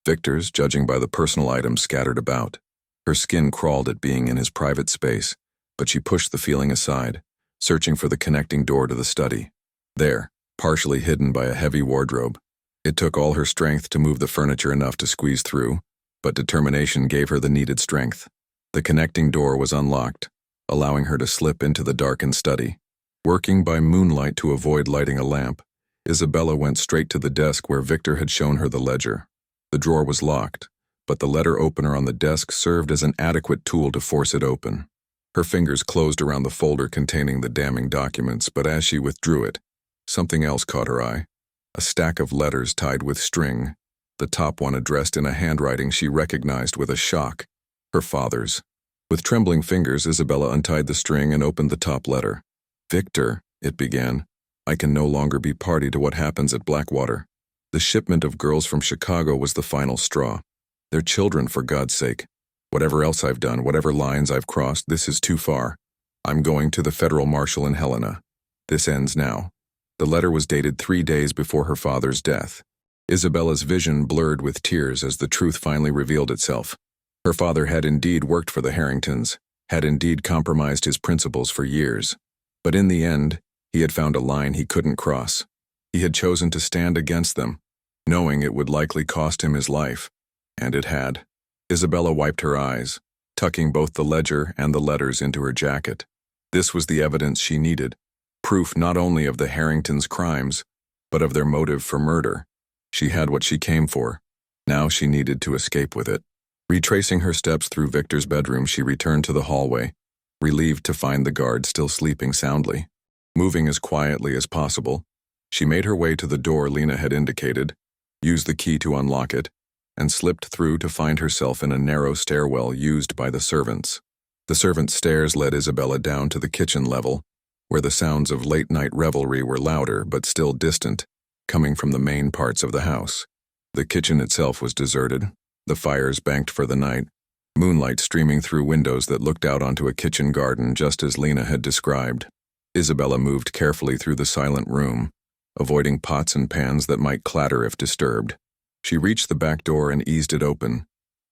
Victor's, judging by the personal items scattered about. Her skin crawled at being in his private space, but she pushed the feeling aside, searching for the connecting door to the study. There, partially hidden by a heavy wardrobe. It took all her strength to move the furniture enough to squeeze through, but determination gave her the needed strength. The connecting door was unlocked, allowing her to slip into the darkened study. Working by moonlight to avoid lighting a lamp, Isabella went straight to the desk where Victor had shown her the ledger. The drawer was locked, but the letter opener on the desk served as an adequate tool to force it open. Her fingers closed around the folder containing the damning documents, but as she withdrew it, something else caught her eye. A stack of letters tied with string, the top one addressed in a handwriting she recognized with a shock. Her father's. With trembling fingers, Isabella untied the string and opened the top letter. "Victor," it began, "I can no longer be party to what happens at Blackwater. The shipment of girls from Chicago was the final straw. They're children, for God's sake. Whatever else I've done, whatever lines I've crossed, this is too far. I'm going to the federal marshal in Helena. This ends now." The letter was dated 3 days before her father's death. Isabella's vision blurred with tears as the truth finally revealed itself. Her father had indeed worked for the Harringtons, had indeed compromised his principles for years. But in the end, he had found a line he couldn't cross. He had chosen to stand against them, knowing it would likely cost him his life. And it had. Isabella wiped her eyes, tucking both the ledger and the letters into her jacket. This was the evidence she needed. Proof not only of the Harringtons' crimes, but of their motive for murder. She had what she came for. Now she needed to escape with it. Retracing her steps through Victor's bedroom, she returned to the hallway, relieved to find the guard still sleeping soundly. Moving as quietly as possible, she made her way to the door Lena had indicated, used the key to unlock it, and slipped through to find herself in a narrow stairwell used by the servants. The servants' stairs led Isabella down to the kitchen level, where the sounds of late-night revelry were louder but still distant, coming from the main parts of the house. The kitchen itself was deserted, the fires banked for the night, moonlight streaming through windows that looked out onto a kitchen garden just as Lena had described. Isabella moved carefully through the silent room, avoiding pots and pans that might clatter if disturbed. She reached the back door and eased it open,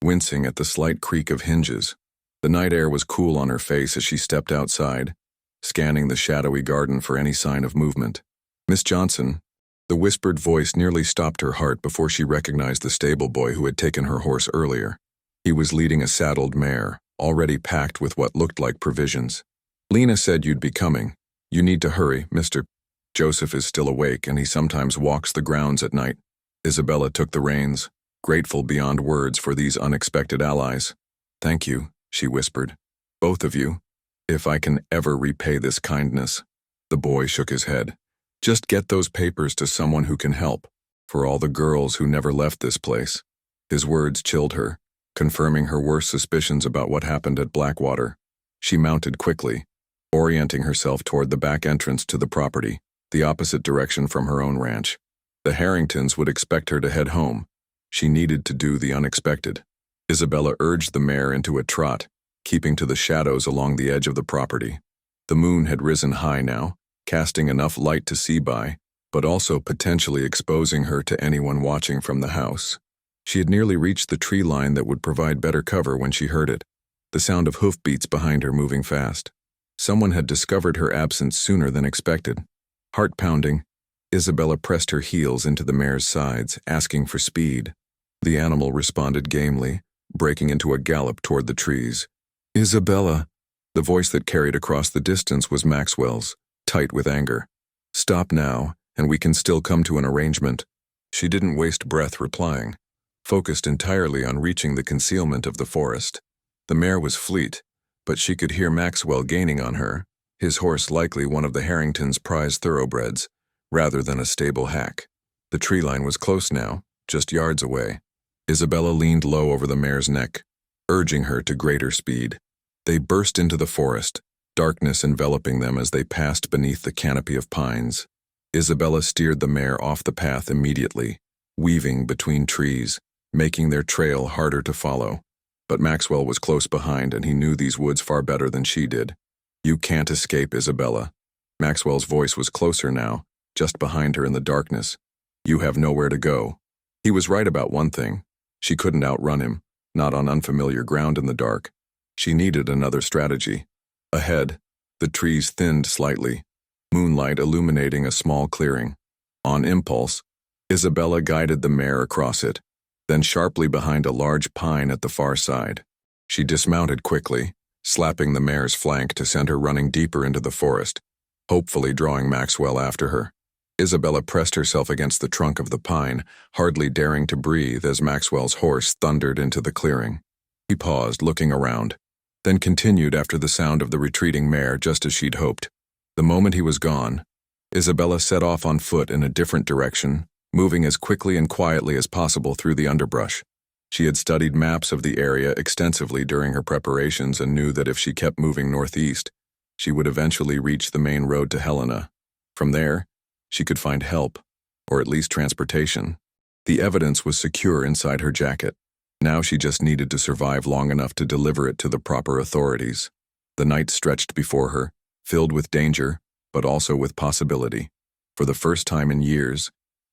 wincing at the slight creak of hinges. The night air was cool on her face as she stepped outside, scanning the shadowy garden for any sign of movement. "Miss Johnson." The whispered voice nearly stopped her heart before she recognized the stable boy who had taken her horse earlier. He was leading a saddled mare, already packed with what looked like provisions. "Lena said you'd be coming. You need to hurry, Mr. Joseph is still awake and he sometimes walks the grounds at night." Isabella took the reins, grateful beyond words for these unexpected allies. "Thank you," she whispered. "Both of you. If I can ever repay this kindness." The boy shook his head. "Just get those papers to someone who can help, for all the girls who never left this place." His words chilled her, confirming her worst suspicions about what happened at Blackwater. She mounted quickly, orienting herself toward the back entrance to the property, the opposite direction from her own ranch. The Harringtons would expect her to head home. She needed to do the unexpected. Isabella urged the mare into a trot, keeping to the shadows along the edge of the property. The moon had risen high now, casting enough light to see by, but also potentially exposing her to anyone watching from the house. She had nearly reached the tree line that would provide better cover when she heard it, the sound of hoofbeats behind her moving fast. Someone had discovered her absence sooner than expected. Heart pounding, Isabella pressed her heels into the mare's sides, asking for speed. The animal responded gamely, breaking into a gallop toward the trees. "Isabella!" The voice that carried across the distance was Maxwell's, tight with anger. "Stop now, and we can still come to an arrangement." She didn't waste breath replying, focused entirely on reaching the concealment of the forest. The mare was fleet, but she could hear Maxwell gaining on her, his horse likely one of the Harringtons' prized thoroughbreds, rather than a stable hack. The tree line was close now, just yards away. Isabella leaned low over the mare's neck, urging her to greater speed. They burst into the forest, darkness enveloping them as they passed beneath the canopy of pines. Isabella steered the mare off the path immediately, weaving between trees, making their trail harder to follow. But Maxwell was close behind, and he knew these woods far better than she did. "You can't escape, Isabella." Maxwell's voice was closer now, just behind her in the darkness. "You have nowhere to go." He was right about one thing. She couldn't outrun him, not on unfamiliar ground in the dark. She needed another strategy. Ahead, the trees thinned slightly, moonlight illuminating a small clearing. On impulse, Isabella guided the mare across it, then sharply behind a large pine at the far side. She dismounted quickly, slapping the mare's flank to send her running deeper into the forest, hopefully drawing Maxwell after her. Isabella pressed herself against the trunk of the pine, hardly daring to breathe as Maxwell's horse thundered into the clearing. He paused, looking around, then continued after the sound of the retreating mare just as she'd hoped. The moment he was gone, Isabella set off on foot in a different direction, moving as quickly and quietly as possible through the underbrush. She had studied maps of the area extensively during her preparations and knew that if she kept moving northeast, she would eventually reach the main road to Helena. From there, she could find help, or at least transportation. The evidence was secure inside her jacket. Now she just needed to survive long enough to deliver it to the proper authorities. The night stretched before her, filled with danger, but also with possibility. For the first time in years,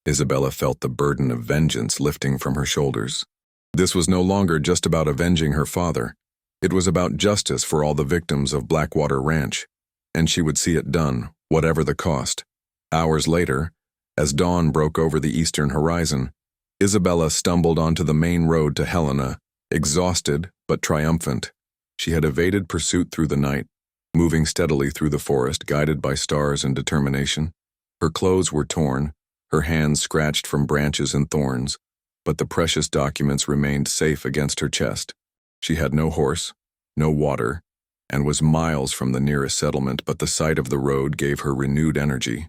Isabella felt the burden of vengeance lifting from her shoulders. This was no longer just about avenging her father. It was about justice for all the victims of Blackwater Ranch, and she would see it done, whatever the cost. Hours later, as dawn broke over the eastern horizon, Isabella stumbled onto the main road to Helena, exhausted but triumphant. She had evaded pursuit through the night, moving steadily through the forest, guided by stars and determination. Her clothes were torn, her hands scratched from branches and thorns, but the precious documents remained safe against her chest. She had no horse, no water, and was miles from the nearest settlement, but the sight of the road gave her renewed energy.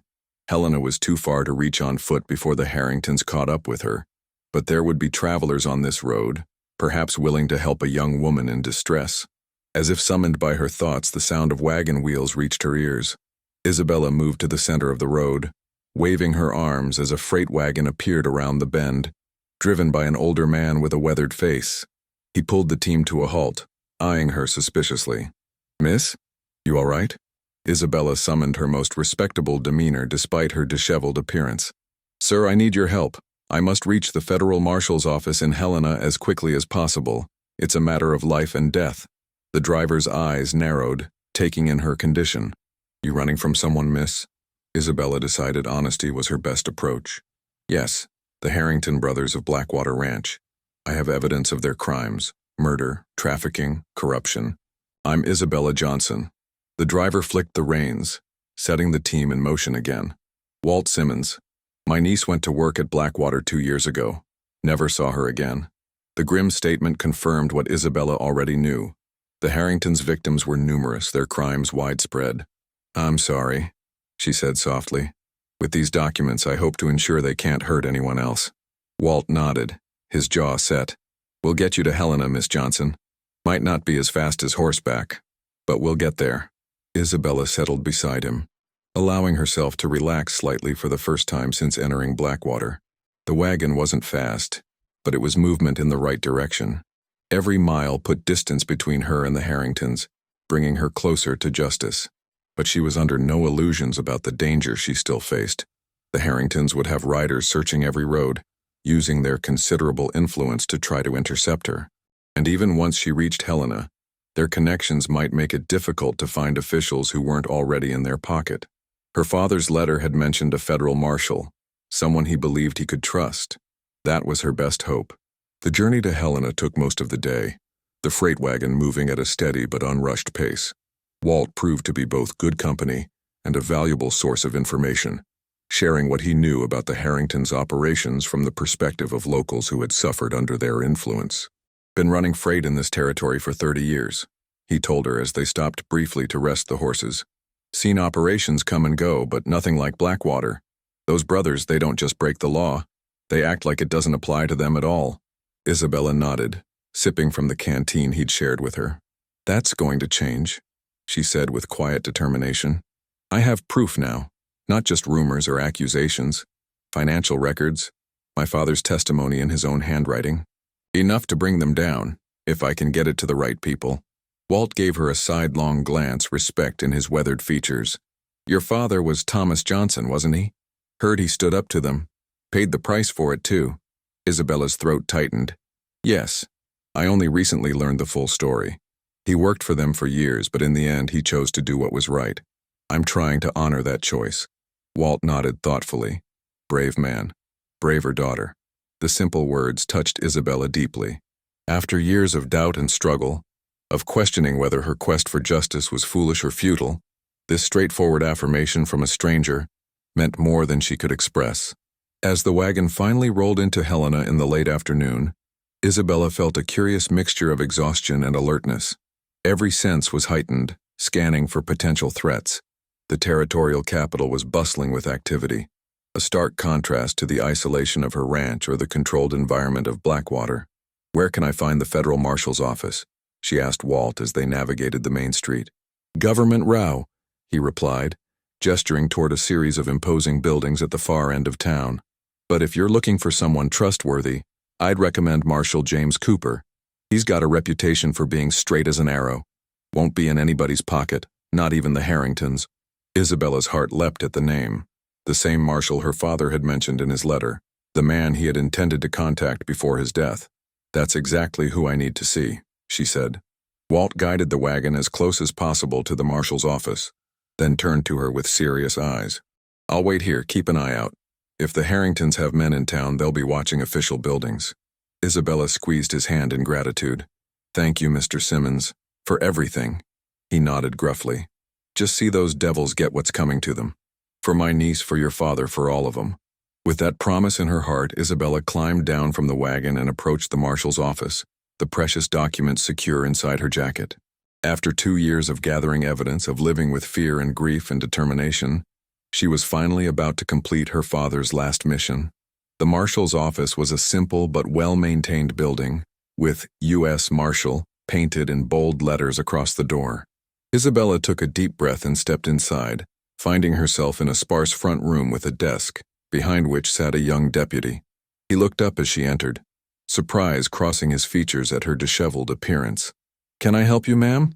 Helena was too far to reach on foot before the Harringtons caught up with her, but there would be travelers on this road, perhaps willing to help a young woman in distress. As if summoned by her thoughts, the sound of wagon wheels reached her ears. Isabella moved to the center of the road, waving her arms as a freight wagon appeared around the bend, driven by an older man with a weathered face. He pulled the team to a halt, eyeing her suspiciously. "Miss, you all right?" Isabella summoned her most respectable demeanor despite her disheveled appearance. "Sir, I need your help. I must reach the federal marshal's office in Helena as quickly as possible. It's a matter of life and death." The driver's eyes narrowed, taking in her condition. "You running from someone, miss?" Isabella decided honesty was her best approach. "Yes, the Harrington brothers of Blackwater Ranch. I have evidence of their crimes, murder, trafficking, corruption. I'm Isabella Johnson." The driver flicked the reins, setting the team in motion again. "Walt Simmons. My niece went to work at Blackwater 2 years ago. Never saw her again." The grim statement confirmed what Isabella already knew. The Harringtons' victims were numerous, their crimes widespread. "I'm sorry," she said softly. "With these documents, I hope to ensure they can't hurt anyone else." Walt nodded, his jaw set. "We'll get you to Helena, Miss Johnson. Might not be as fast as horseback, but we'll get there." Isabella settled beside him, allowing herself to relax slightly for the first time since entering Blackwater. The wagon wasn't fast, but it was movement in the right direction. Every mile put distance between her and the Harringtons, bringing her closer to justice. But she was under no illusions about the danger she still faced. The Harringtons would have riders searching every road, using their considerable influence to try to intercept her. And even once she reached Helena, their connections might make it difficult to find officials who weren't already in their pocket. Her father's letter had mentioned a federal marshal, someone he believed he could trust. That was her best hope. The journey to Helena took most of the day, the freight wagon moving at a steady but unrushed pace. Walt proved to be both good company and a valuable source of information, sharing what he knew about the Harringtons' operations from the perspective of locals who had suffered under their influence. Been running freight in this territory for 30 years, he told her as they stopped briefly to rest the horses. Seen operations come and go, but nothing like Blackwater. Those brothers, they don't just break the law. They act like it doesn't apply to them at all. Isabella nodded, sipping from the canteen he'd shared with her. That's going to change, she said with quiet determination. I have proof now, not just rumors or accusations, financial records, my father's testimony in his own handwriting. Enough to bring them down, if I can get it to the right people. Walt gave her a sidelong glance, respect in his weathered features. Your father was Thomas Johnson, wasn't he? Heard he stood up to them. Paid the price for it, too. Isabella's throat tightened. Yes. I only recently learned the full story. He worked for them for years, but in the end he chose to do what was right. I'm trying to honor that choice. Walt nodded thoughtfully. Brave man. Braver daughter. The simple words touched Isabella deeply. After years of doubt and struggle, of questioning whether her quest for justice was foolish or futile, this straightforward affirmation from a stranger meant more than she could express. As the wagon finally rolled into Helena in the late afternoon, Isabella felt a curious mixture of exhaustion and alertness. Every sense was heightened, scanning for potential threats. The territorial capital was bustling with activity, a stark contrast to the isolation of her ranch or the controlled environment of Blackwater. Where can I find the federal marshal's office? She asked Walt as they navigated the main street. Government Row, he replied, gesturing toward a series of imposing buildings at the far end of town. But if you're looking for someone trustworthy, I'd recommend Marshal James Cooper. He's got a reputation for being straight as an arrow. Won't be in anybody's pocket, not even the Harringtons. Isabella's heart leapt at the name. The same marshal her father had mentioned in his letter, the man he had intended to contact before his death. That's exactly who I need to see, she said. Walt guided the wagon as close as possible to the marshal's office, then turned to her with serious eyes. I'll wait here, keep an eye out. If the Harringtons have men in town, they'll be watching official buildings. Isabella squeezed his hand in gratitude. Thank you, Mr. Simmons, for everything. He nodded gruffly. Just see those devils get what's coming to them. For my niece, for your father, for all of them. With that promise in her heart, Isabella climbed down from the wagon and approached the marshal's office, the precious documents secure inside her jacket. After 2 years of gathering evidence, of living with fear and grief and determination, she was finally about to complete her father's last mission. The marshal's office was a simple but well-maintained building, with U.S. Marshal painted in bold letters across the door. Isabella took a deep breath and stepped inside, finding herself in a sparse front room with a desk, behind which sat a young deputy. He looked up as she entered, surprise crossing his features at her disheveled appearance. Can I help you, ma'am?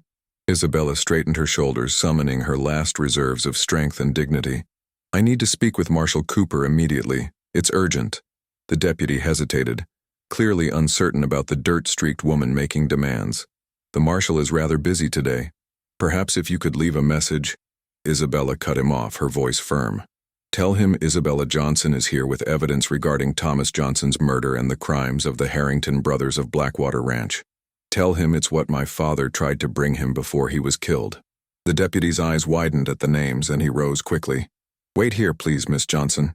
Isabella straightened her shoulders, summoning her last reserves of strength and dignity. I need to speak with Marshal Cooper immediately. It's urgent. The deputy hesitated, clearly uncertain about the dirt-streaked woman making demands. The marshal is rather busy today. Perhaps if you could leave a message. Isabella cut him off, her voice firm. Tell him Isabella Johnson is here with evidence regarding Thomas Johnson's murder and the crimes of the Harrington brothers of Blackwater Ranch. Tell him it's what my father tried to bring him before he was killed. The deputy's eyes widened at the names and he rose quickly. Wait here, please, Miss Johnson.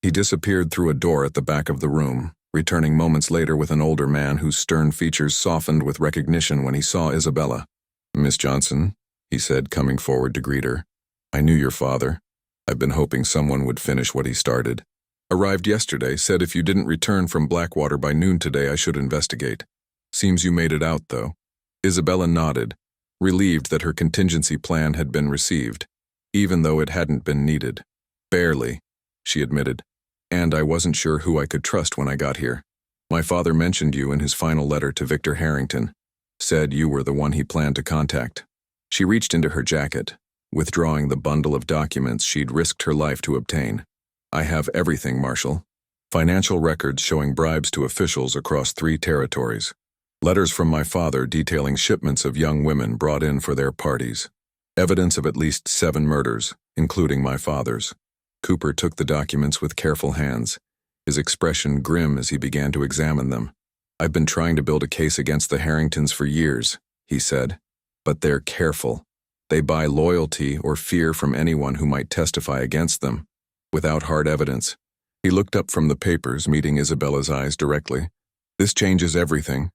He disappeared through a door at the back of the room, returning moments later with an older man whose stern features softened with recognition when he saw Isabella. Miss Johnson, he said, coming forward to greet her. I knew your father. I've been hoping someone would finish what he started. Arrived yesterday, said if you didn't return from Blackwater by noon today, I should investigate. Seems you made it out, though. Isabella nodded, relieved that her contingency plan had been received, even though it hadn't been needed. Barely, she admitted. And I wasn't sure who I could trust when I got here. My father mentioned you in his final letter to Victor Harrington, said you were the one he planned to contact. She reached into her jacket, withdrawing the bundle of documents she'd risked her life to obtain. I have everything, Marshal. Financial records showing bribes to officials across 3 territories. Letters from my father detailing shipments of young women brought in for their parties. Evidence of at least 7 murders, including my father's. Cooper took the documents with careful hands, his expression grim as he began to examine them. I've been trying to build a case against the Harringtons for years, he said. But they're careful. They buy loyalty or fear from anyone who might testify against them, without hard evidence. He looked up from the papers, meeting Isabella's eyes directly. This changes everything.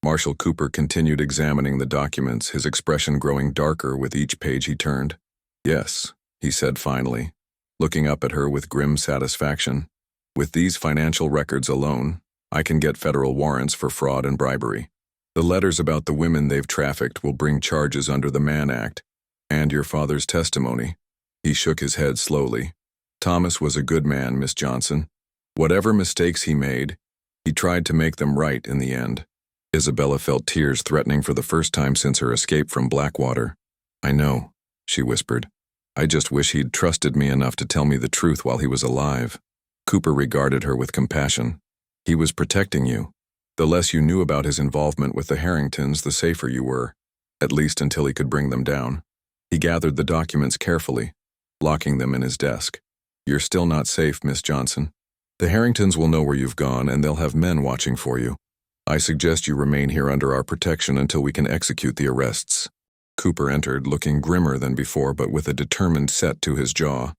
Marshal Cooper continued examining the documents, his expression growing darker with each page he turned. Yes, he said finally, looking up at her with grim satisfaction. With these financial records alone, I can get federal warrants for fraud and bribery. The letters about the women they've trafficked will bring charges under the Mann Act. And your father's testimony. He shook his head slowly. Thomas was a good man, Miss Johnson. Whatever mistakes he made, he tried to make them right in the end. Isabella felt tears threatening for the first time since her escape from Blackwater. I know, she whispered. I just wish he'd trusted me enough to tell me the truth while he was alive. Cooper regarded her with compassion. He was protecting you. The less you knew about his involvement with the Harringtons, the safer you were, at least until he could bring them down. He gathered the documents carefully, locking them in his desk. You're still not safe, Miss Johnson. The Harringtons will know where you've gone, and they'll have men watching for you. I suggest you remain here under our protection until we can execute the arrests. Cooper entered, looking grimmer than before, but with a determined set to his jaw.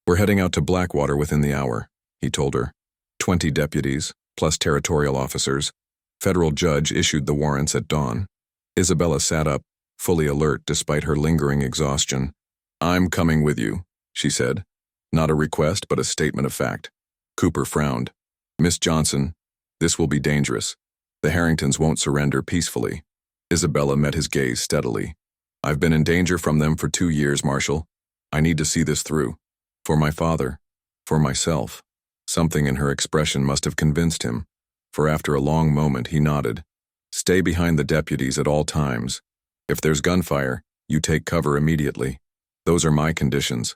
We're heading out to Blackwater within the hour, he told her. 20 deputies, plus territorial officers. Federal judge issued the warrants at dawn. Isabella sat up, fully alert despite her lingering exhaustion. I'm coming with you, she said. Not a request, but a statement of fact. Cooper frowned. Miss Johnson, this will be dangerous. The Harringtons won't surrender peacefully. Isabella met his gaze steadily. I've been in danger from them for 2 years, Marshal. I need to see this through. For my father. For myself. Something in her expression must have convinced him, for after a long moment he nodded. Stay behind the deputies at all times. If there's gunfire, you take cover immediately. Those are my conditions.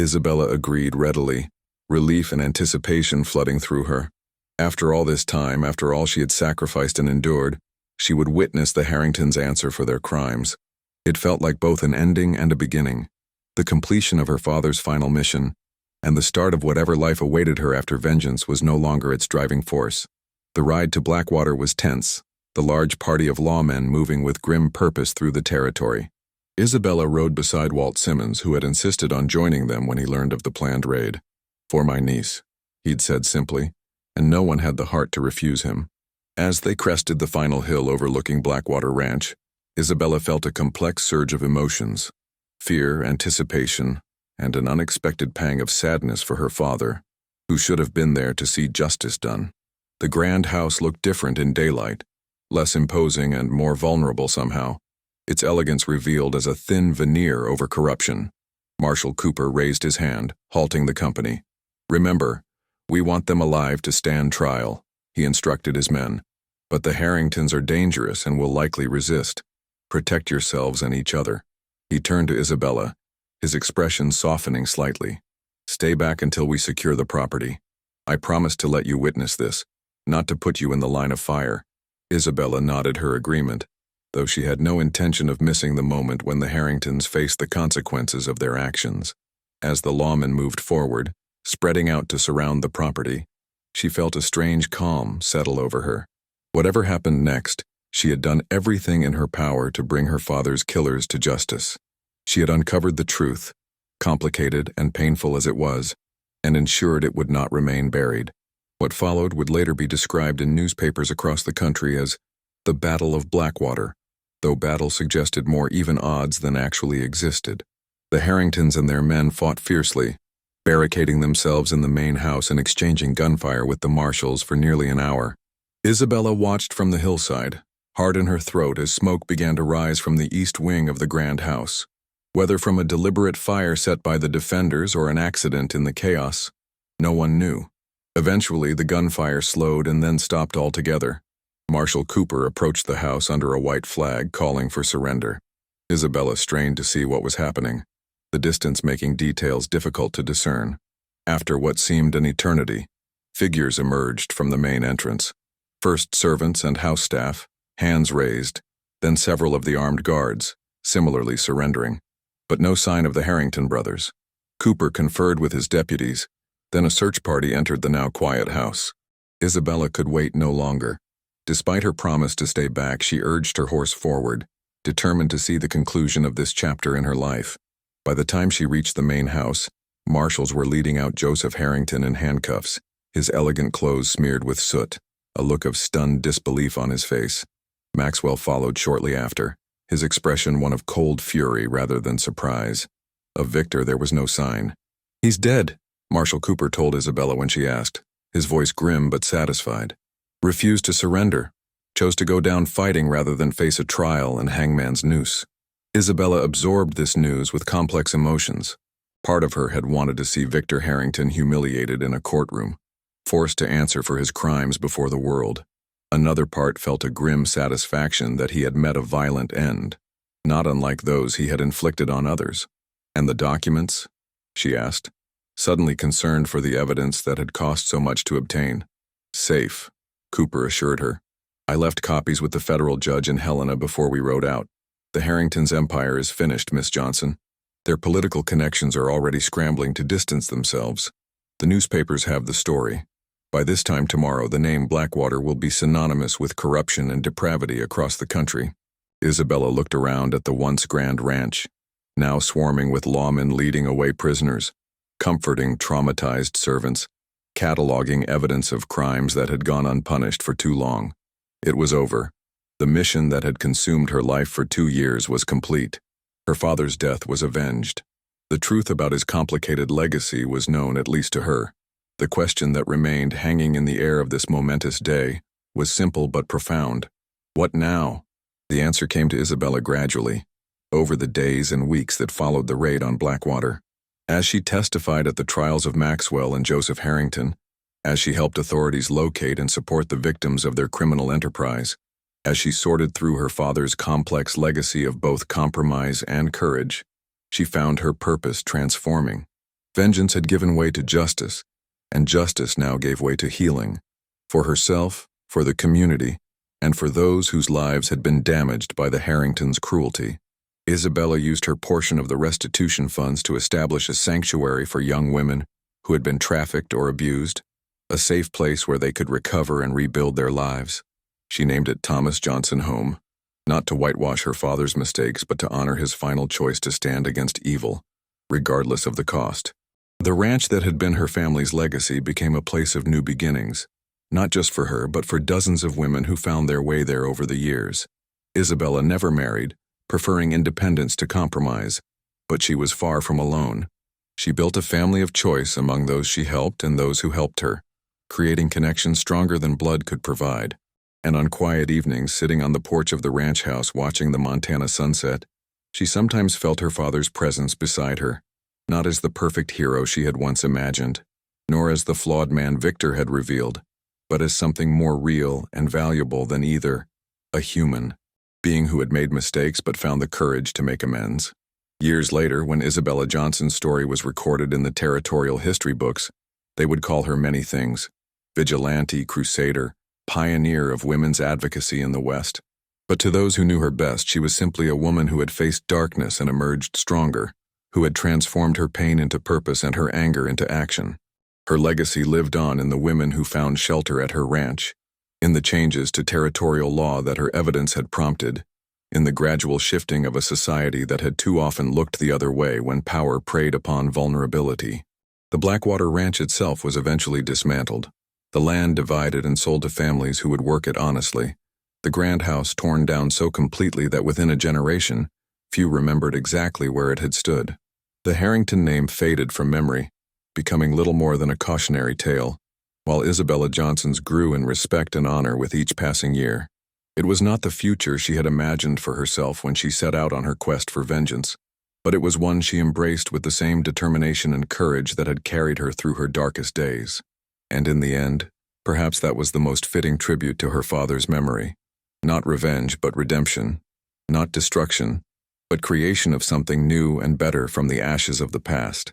Isabella agreed readily, relief and anticipation flooding through her. After all this time, after all she had sacrificed and endured, she would witness the Harringtons answer for their crimes. It felt like both an ending and a beginning, the completion of her father's final mission, and the start of whatever life awaited her after vengeance was no longer its driving force. The ride to Blackwater was tense, the large party of lawmen moving with grim purpose through the territory. Isabella rode beside Walt Simmons, who had insisted on joining them when he learned of the planned raid. For my niece, he'd said simply, and no one had the heart to refuse him. As they crested the final hill overlooking Blackwater Ranch, Isabella felt a complex surge of emotions, fear, anticipation, and an unexpected pang of sadness for her father, who should have been there to see justice done. The grand house looked different in daylight, less imposing and more vulnerable somehow, its elegance revealed as a thin veneer over corruption. Marshal Cooper raised his hand, halting the company. Remember, we want them alive to stand trial, he instructed his men. But the Harringtons are dangerous and will likely resist. Protect yourselves and each other. He turned to Isabella, his expression softening slightly. Stay back until we secure the property. I promise to let you witness this, not to put you in the line of fire. Isabella nodded her agreement, though she had no intention of missing the moment when the Harringtons faced the consequences of their actions. As the lawmen moved forward, spreading out to surround the property, she felt a strange calm settle over her. Whatever happened next, she had done everything in her power to bring her father's killers to justice. She had uncovered the truth, complicated and painful as it was, and ensured it would not remain buried. What followed would later be described in newspapers across the country as the Battle of Blackwater, though battle suggested more even odds than actually existed. The Harringtons and their men fought fiercely, barricading themselves in the main house and exchanging gunfire with the marshals for nearly an hour. Isabella watched from the hillside, heart in her throat as smoke began to rise from the east wing of the grand house. Whether from a deliberate fire set by the defenders or an accident in the chaos, no one knew. Eventually, the gunfire slowed and then stopped altogether. Marshal Cooper approached the house under a white flag, calling for surrender. Isabella strained to see what was happening, the distance making details difficult to discern. After what seemed an eternity, figures emerged from the main entrance. First servants and house staff, hands raised, then several of the armed guards, similarly surrendering. but no sign of the Harrington brothers. Cooper conferred with his deputies, then a search party entered the now quiet house. Isabella could wait no longer. Despite her promise to stay back, she urged her horse forward, determined to see the conclusion of this chapter in her life. By the time she reached the main house, marshals were leading out Joseph Harrington in handcuffs, his elegant clothes smeared with soot, a look of stunned disbelief on his face. Maxwell followed shortly after, his expression one of cold fury rather than surprise. Of Victor there was no sign. "He's dead," Marshal Cooper told Isabella when she asked, his voice grim but satisfied. "Refused to surrender. Chose to go down fighting rather than face a trial and hangman's noose." Isabella absorbed this news with complex emotions. Part of her had wanted to see Victor Harrington humiliated in a courtroom, forced to answer for his crimes before the world. Another part felt a grim satisfaction that he had met a violent end, not unlike those he had inflicted on others. "And the documents?" she asked, suddenly concerned for the evidence that had cost so much to obtain. "Safe," Cooper assured her. "I left copies with the federal judge in Helena before we rode out. The Harrington's empire is finished, Miss Johnson. Their political connections are already scrambling to distance themselves. The newspapers have the story. By this time tomorrow, the name Blackwater will be synonymous with corruption and depravity across the country." Isabella looked around at the once grand ranch, now swarming with lawmen leading away prisoners, comforting traumatized servants, cataloging evidence of crimes that had gone unpunished for too long. It was over. The mission that had consumed her life for 2 years was complete. Her father's death was avenged. The truth about his complicated legacy was known at least to her. The question that remained hanging in the air of this momentous day was simple but profound. What now? The answer came to Isabella gradually, over the days and weeks that followed the raid on Blackwater. As she testified at the trials of Maxwell and Joseph Harrington, as she helped authorities locate and support the victims of their criminal enterprise, as she sorted through her father's complex legacy of both compromise and courage, she found her purpose transforming. Vengeance had given way to justice, and justice now gave way to healing, for herself, for the community, and for those whose lives had been damaged by the Harringtons' cruelty. Isabella used her portion of the restitution funds to establish a sanctuary for young women who had been trafficked or abused, a safe place where they could recover and rebuild their lives. She named it Thomas Johnson Home, not to whitewash her father's mistakes, but to honor his final choice to stand against evil, regardless of the cost. The ranch that had been her family's legacy became a place of new beginnings, not just for her, but for dozens of women who found their way there over the years. Isabella never married, preferring independence to compromise, but she was far from alone. She built a family of choice among those she helped and those who helped her, creating connections stronger than blood could provide. And on quiet evenings, sitting on the porch of the ranch house watching the Montana sunset, she sometimes felt her father's presence beside her, not as the perfect hero she had once imagined, nor as the flawed man Victor had revealed, but as something more real and valuable than either, a human being who had made mistakes but found the courage to make amends. Years later, when Isabella Johnson's story was recorded in the territorial history books, they would call her many things: vigilante, crusader, pioneer of women's advocacy in the West. But to those who knew her best, she was simply a woman who had faced darkness and emerged stronger, who had transformed her pain into purpose and her anger into action. Her legacy lived on in the women who found shelter at her ranch, in the changes to territorial law that her evidence had prompted, in the gradual shifting of a society that had too often looked the other way when power preyed upon vulnerability. The Blackwater Ranch itself was eventually dismantled, the land divided and sold to families who would work it honestly, the grand house torn down so completely that within a generation, few remembered exactly where it had stood. The Harrington name faded from memory, becoming little more than a cautionary tale, while Isabella Johnson's grew in respect and honor with each passing year. It was not the future she had imagined for herself when she set out on her quest for vengeance, but it was one she embraced with the same determination and courage that had carried her through her darkest days. And in the end, perhaps that was the most fitting tribute to her father's memory. Not revenge, but redemption. Not destruction, but creation of something new and better from the ashes of the past.